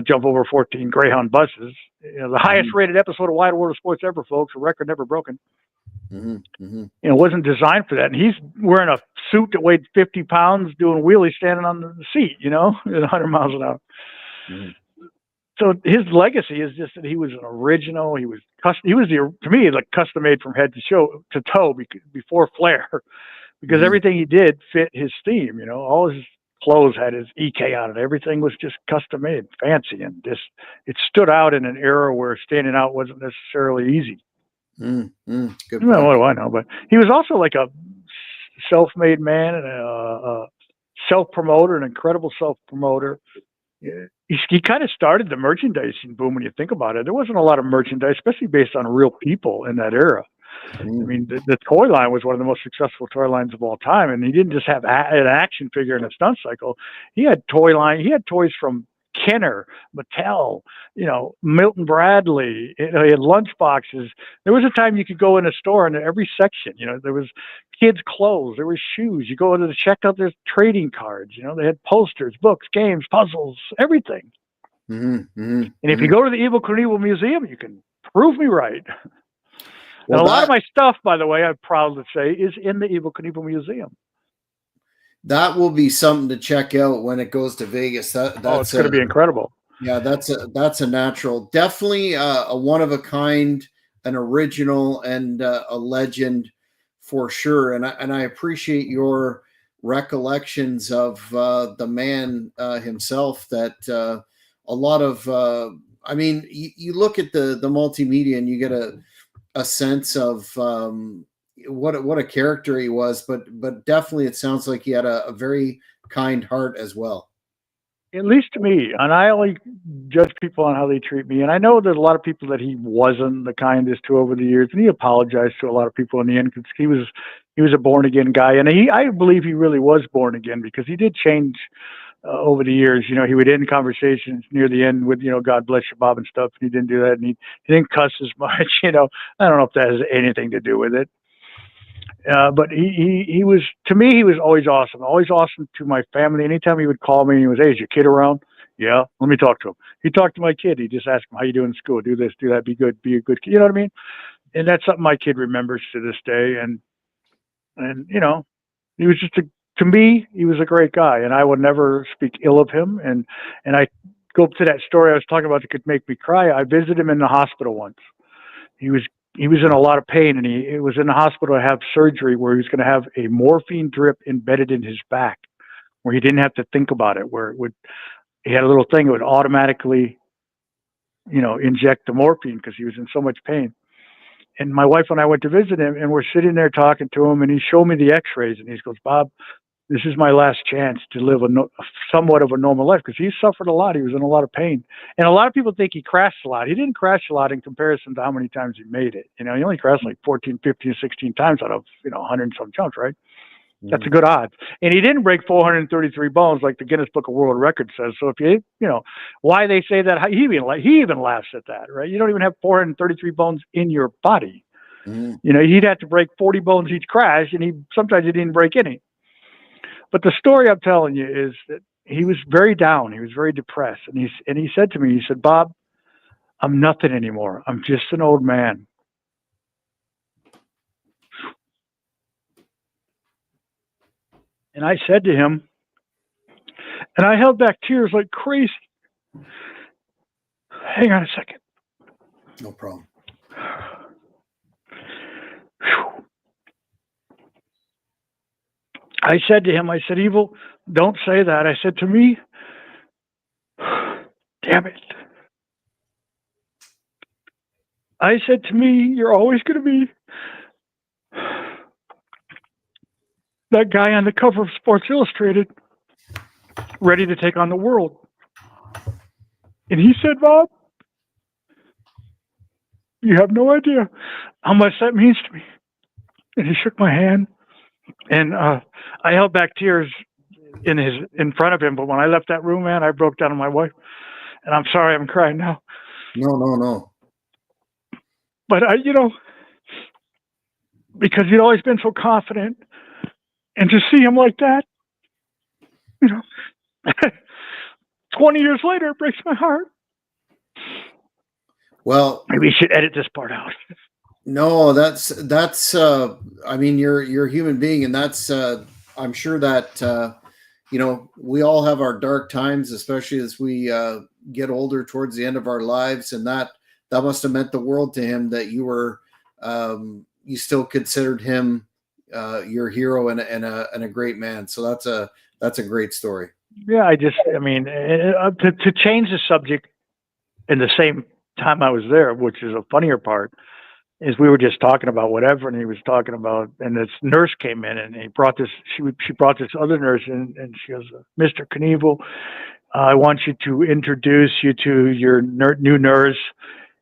jump over 14 Greyhound buses. The highest rated episode of Wide World of Sports ever, folks. A record never broken. Mm-hmm. It wasn't designed for that. And he's wearing a suit that weighed 50 pounds, doing wheelies, standing on the seat, at 100 miles an hour. Mm-hmm. So his legacy is just that he was an original. He was to me, like custom made from head to toe before Flair, because mm-hmm. everything he did fit his theme. All his clothes had his EK on it. Everything was just custom made, fancy, and just it stood out in an era where standing out wasn't necessarily easy. Mm-hmm. Good point. What do I know? But he was also like a self-made man and a self-promoter, an incredible self-promoter. He kind of started the merchandising boom when you think about it. There wasn't a lot of merchandise, especially based on real people in that era. I mean, the toy line was one of the most successful toy lines of all time, and he didn't just have an action figure and a stunt cycle. He had toys from Kenner, Mattel, Milton Bradley. He had lunch boxes. There was a time you could go in a store and every section, there was kids' clothes, there was shoes. You go into the checkout, there's trading cards. They had posters, books, games, puzzles, everything. Mm-hmm, mm-hmm, and if you go to the Evel Kinevel Museum, you can prove me right. Well, and a lot of my stuff, by the way, I'm proud to say, is in the Evel Kinevel Museum. That will be something to check out when it goes to Vegas. That's it's going to be incredible. Yeah, that's a natural, definitely a one of a kind, an original, and a legend for sure. And I appreciate your recollections of the man himself. That a lot of, you look at the multimedia and you get a sense of what a character he was, but definitely it sounds like he had a very kind heart as well. At least to me, and I only judge people on how they treat me. And I know there's a lot of people that he wasn't the kindest to over the years, and he apologized to a lot of people in the end because he was a born again guy, and I believe he really was born again because he did change over the years. He would end conversations near the end with God bless you, Bob, and stuff. And he didn't do that, and he didn't cuss as much. I don't know if that has anything to do with it. But he was, to me, he was always awesome to my family. Anytime he would call me, he was, hey, is your kid around? Yeah, let me talk to him. He talked to my kid. He just asked him, how you doing in school? Do this, do that, be good, be a good kid. You know what I mean? And that's something my kid remembers to this day. And he was just to me, he was a great guy, and I would never speak ill of him. And I go to that story I was talking about that could make me cry. I visited him in the hospital once. He was in a lot of pain, and he was in the hospital to have surgery where he was going to have a morphine drip embedded in his back, where he didn't have to think about it, where he had a little thing that would automatically, inject the morphine because he was in so much pain. And my wife and I went to visit him, and we're sitting there talking to him, and he showed me the x-rays, and he goes, Bob, this is my last chance to live somewhat of a normal life, because he suffered a lot. He was in a lot of pain. And a lot of people think he crashed a lot. He didn't crash a lot in comparison to how many times he made it. He only crashed like 14, 15, 16 times out of, 100 and some jumps, right? Mm-hmm. That's a good odds. And he didn't break 433 bones like the Guinness Book of World Records says. So if why they say that, he even laughs at that, right? You don't even have 433 bones in your body. Mm-hmm. He'd have to break 40 bones each crash, and sometimes he didn't break any. But the story I'm telling you is that he was very down. He was very depressed. And he said to me, he said, Bob, I'm nothing anymore. I'm just an old man. And I said to him, and I held back tears like crazy. Hang on a second. No problem. I said to him, I said, Evel, don't say that. I said, to me, damn it. I said, to me, you're always going to be that guy on the cover of Sports Illustrated, ready to take on the world. And he said, Bob, you have no idea how much that means to me. And he shook my hand. And I held back tears in front of him. But when I left that room, man, I broke down on my wife. And I'm sorry I'm crying now. No. But because he'd always been so confident, and to see him like that, 20 years later, it breaks my heart. Well, maybe you should edit this part out. No, that's you're a human being, and that's I'm sure that we all have our dark times, especially as we get older towards the end of our lives, and that must have meant the world to him that you were you still considered him your hero and a great man. So that's a great story. Yeah, to change the subject in the same time I was there, which is a funnier part, is we were just talking about whatever, and he was talking about, and this nurse came in, and she brought this other nurse in, and she goes, Mr. Knievel, I want you to introduce you to your new nurse,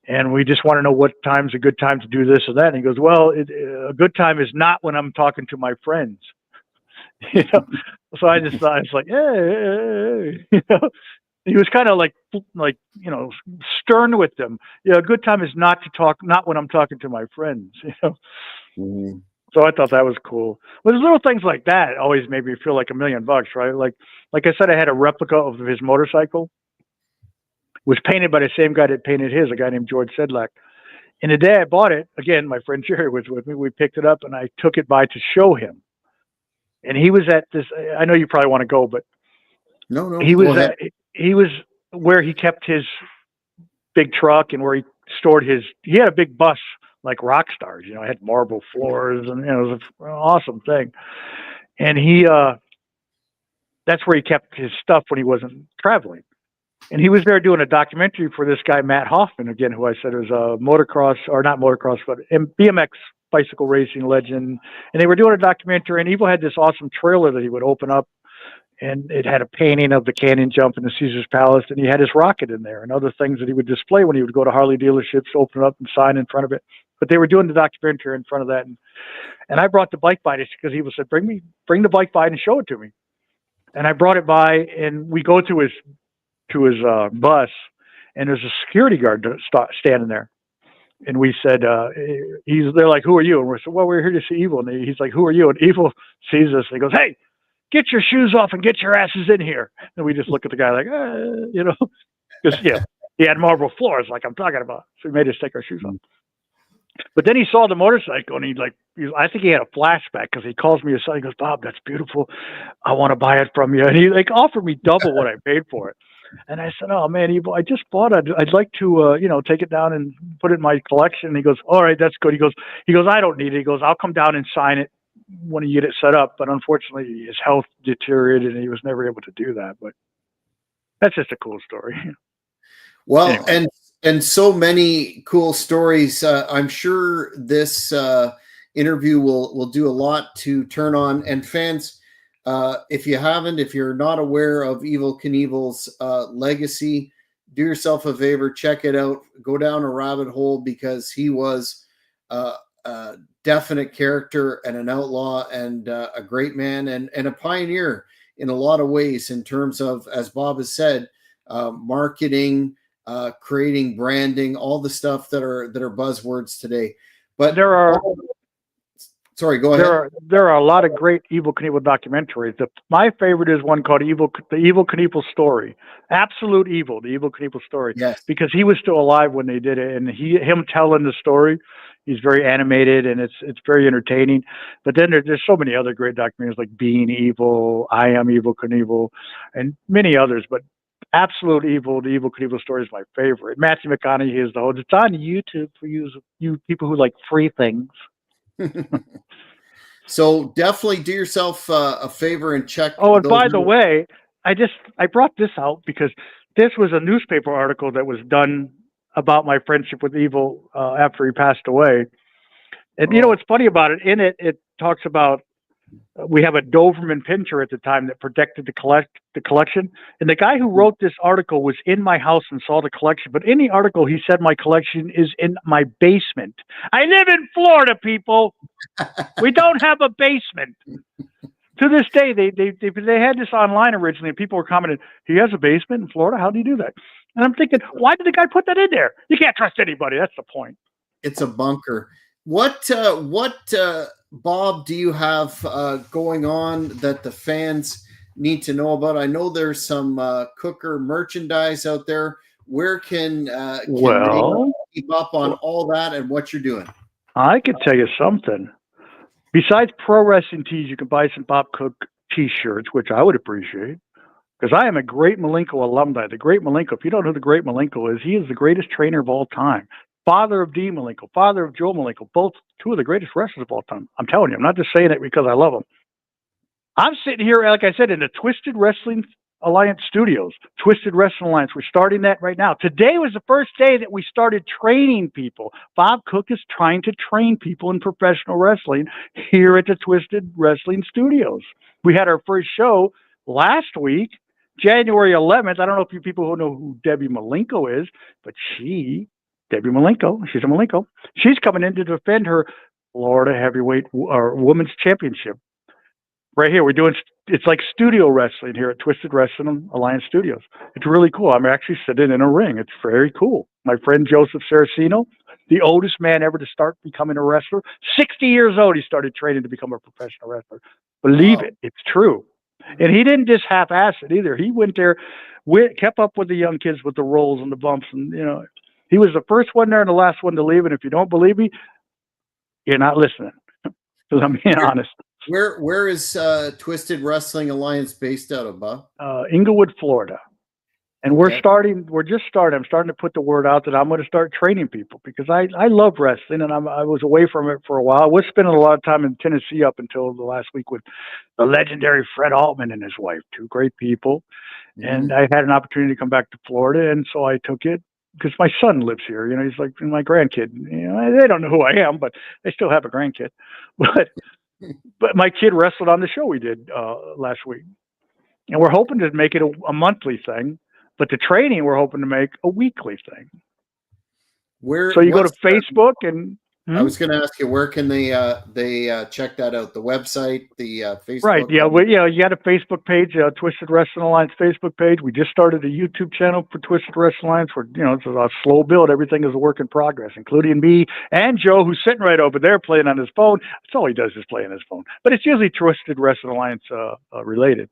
and we just want to know what time's a good time to do this or that. And he goes, well, a good time is not when I'm talking to my friends. So I just thought, it's like, hey. He was kind of like stern with them. Yeah, a good time is not to talk, not when I'm talking to my friends. Mm-hmm. So I thought that was cool. But little things like that always made me feel like $1,000,000, right? Like I said, I had a replica of his motorcycle. It was painted by the same guy that painted his, a guy named George Sedlak. And the day I bought it, again, my friend Jerry was with me. We picked it up and I took it by to show him. And he was at this. I know you probably want to go, but No, he was go ahead. he was where he kept his big truck and where he stored his. He had a big bus like rock stars. It had marble floors and it was an awesome thing. And that's where he kept his stuff when he wasn't traveling. And he was there doing a documentary for this guy, Matt Hoffman, again, who I said was a motocross, or not motocross, but BMX bicycle racing legend. And they were doing a documentary, and Evel had this awesome trailer that he would open up, and it had a painting of the Canyon Jump and the Caesar's Palace, and he had his rocket in there and other things that he would display when he would go to Harley dealerships, open it up and sign in front of it. But they were doing the documentary in front of that. And I brought the bike by because Evel said, bring the bike by and show it to me. And I brought it by, and we go to his bus, and there's a security guard standing there. And we said, they're like, who are you? And we said, well, we're here to see Evel. And he's like, who are you? And Evel sees us and he goes, hey, get your shoes off and get your asses in here. And we just look at the guy like, because he had marble floors like I'm talking about. So he made us take our shoes off. But then he saw the motorcycle and I think he had a flashback because he calls me aside. He goes, Bob, that's beautiful. I want to buy it from you. And he offered me double what I paid for it. And I said, oh man, Evel, I just bought it. I'd like to, take it down and put it in my collection. And he goes, all right, that's good. He goes, I don't need it. He goes, I'll come down and sign it when you get it set up. But unfortunately, his health deteriorated and he was never able to do that. But that's just a cool story. Well, anyway. and so many cool stories. I'm sure this interview will do a lot to turn on. And fans, if you're not aware of Evel Kinevel's legacy, do yourself a favor, check it out, go down a rabbit hole, because he was a definite character and an outlaw and a great man and a pioneer in a lot of ways in terms of, as Bob has said, marketing, creating branding, all the stuff that are buzzwords today. But there are sorry, go ahead. There are a lot of great Evel Knievel documentaries. My favorite is one called the Evel Knievel Story. Absolute Evil, the Evel Knievel Story. Yes. Because he was still alive when they did it, and him telling the story, he's very animated and it's very entertaining. But then there's so many other great documentaries like Being Evil, I Am Evel Knievel, and many others. But Absolute Evil, the Evel Knievel Story is my favorite. Matthew McConaughey is the host. It's on YouTube for you people who like free things. So definitely do yourself a favor and check. Oh, and by the way, I brought this out because this was a newspaper article that was done about my friendship with Evel after he passed away. And you know what's funny about it? In it, it talks about we have a Doberman Pinscher at the time that protected the collection. And the guy who wrote this article was in my house and saw the collection. But in the article, he said my collection is in my basement. I live in Florida, people. We don't have a basement. To this day, they had this online originally, and people were commenting, he has a basement in Florida? How do you do that? And I'm thinking, why did the guy put that in there? You can't trust anybody. That's the point. It's a bunker. What Bob, do you have going on that the fans need to know about? I know there's some cooker merchandise out there. Where can they keep up on all that and what you're doing? I could tell you something. Besides pro wrestling tees, you can buy some Bob Cook T-shirts, which I would appreciate, because I am a Great Malenko alumni. The Great Malenko, if you don't know who the Great Malenko is, he is the greatest trainer of all time. Father of Dean Malenko, father of Joe Malenko, both two of the greatest wrestlers of all time. I'm telling you, I'm not just saying it because I love them. I'm sitting here, like I said, in the Twisted Wrestling Alliance studios. Twisted Wrestling Alliance. We're starting that right now. Today was the first day that we started training people. Bob Cook is trying to train people in professional wrestling here at the Twisted Wrestling Studios. We had our first show last week, January 11th. I don't know if you people who know who Debbie Malenko is, but Debbie Malenko, she's a Malenko. She's coming in to defend her Florida heavyweight or women's championship. right here. It's like studio wrestling here at Twisted Wrestling Alliance Studios. It's really cool. I'm actually sitting in a ring. It's very cool. My friend Joseph Saraceno, the oldest man ever to start becoming a wrestler, 60 years old, he started training to become a professional wrestler. Believe it, it's true. And he didn't just half-ass it either. He went there, kept up with the young kids with the rolls and the bumps. And, he was the first one there and the last one to leave. And if you don't believe me, you're not listening. Because I'm being honest. Where is Twisted Wrestling Alliance based out of, Bob? Inglewood, Florida. And we're just starting. I'm starting to put the word out that I'm going to start training people because I love wrestling and I was away from it for a while. I was spending a lot of time in Tennessee up until the last week with the legendary Fred Altman and his wife, two great people. Mm-hmm. And I had an opportunity to come back to Florida. And so I took it because my son lives here. He's like my grandkid. They don't know who I am, but they still have a grandkid. But my kid wrestled on the show we did last week. And we're hoping to make it a monthly thing. But the training, we're hoping to make a weekly thing. So you go to Facebook and... I was going to ask you, where can they check that out? The website, the Facebook? Right, yeah. You got a Facebook page, Twisted Wrestling Alliance Facebook page. We just started a YouTube channel for Twisted Wrestling Alliance. It's a slow build. Everything is a work in progress, including me and Joe, who's sitting right over there playing on his phone. That's all he does is play on his phone. But it's usually Twisted Wrestling Alliance related.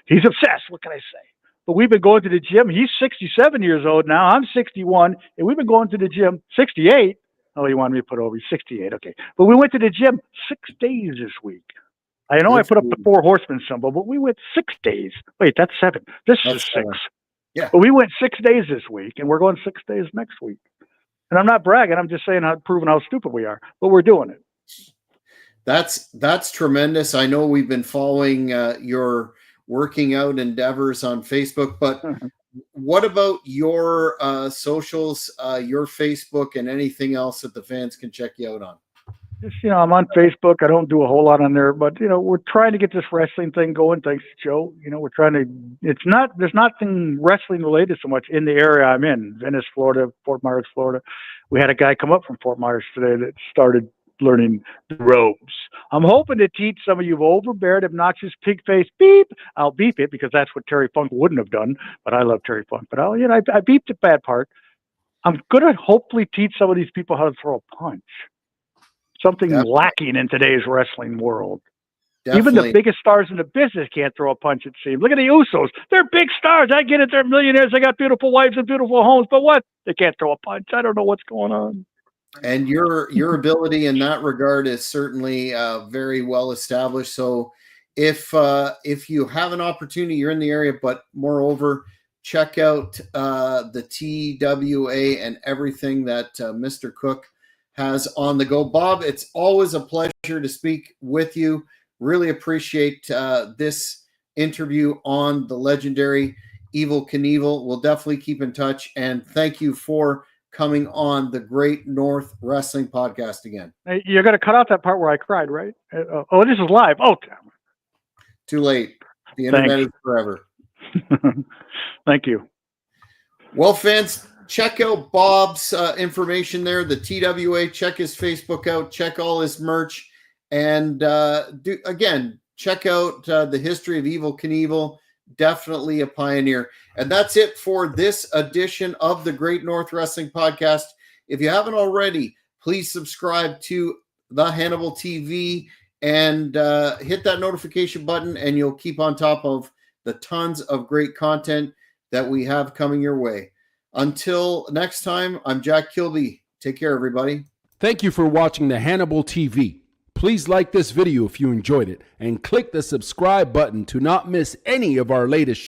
He's obsessed. What can I say? But we've been going to the gym. He's 67 years old now. I'm 61. And we've been going to the gym 68. Oh, you wanted me to put over 68. Okay. But we went to the gym 6 days this week. I know I put up the 4 horsemen symbol, but we went 6 days. Wait, that's 7. This is 6. Yeah. But we went 6 days this week, and we're going 6 days next week. And I'm not bragging. I'm just saying proving how stupid we are. But we're doing it. That's tremendous. I know we've been following your working out endeavors on Facebook, but what about your socials, your Facebook, and anything else that the fans can check you out on? Just, I'm on Facebook. I don't do a whole lot on there, but we're trying to get this wrestling thing going. Thanks to Joe. We're trying to. There's nothing wrestling related so much in the area I'm in, Venice, Florida, Fort Myers, Florida. We had a guy come up from Fort Myers today that started learning the ropes. I'm hoping to teach some of you overbearing, obnoxious, pig-faced beep. I'll beep it because that's what Terry Funk wouldn't have done, but I love Terry Funk. But I beeped the bad part. I'm going to hopefully teach some of these people how to throw a punch. Something lacking in today's wrestling world. Definitely. Even the biggest stars in the business can't throw a punch, it seems. Look at the Usos. They're big stars. I get it. They're millionaires. They got beautiful wives and beautiful homes. But what? They can't throw a punch. I don't know what's going on. And your ability in that regard is certainly very well established. So if you have an opportunity, you're in the area, but moreover, check out the TWA and everything that Mr. Cook has on the go. Bob, it's always a pleasure to speak with you. Really appreciate this interview on the legendary Evel Kinevel. We'll definitely keep in touch, and thank you for coming on the Great North Wrestling Podcast again. Hey, you're going to cut out that part where I cried, right? This is live. Oh, too late. The internet is forever. Thank you. Well, fans, check out Bob's information there, the TWA. Check his Facebook out. Check all his merch. And check out the history of Evel Kinevel. Definitely a pioneer. And that's it for this edition of the Great North Wrestling Podcast. If you haven't already, please subscribe to the Hannibal TV and hit that notification button, and you'll keep on top of the tons of great content that we have coming your way. Until next time, I'm Jack Kilby. Take care, everybody. Thank you for watching the Hannibal TV. Please like this video if you enjoyed it, and click the subscribe button to not miss any of our latest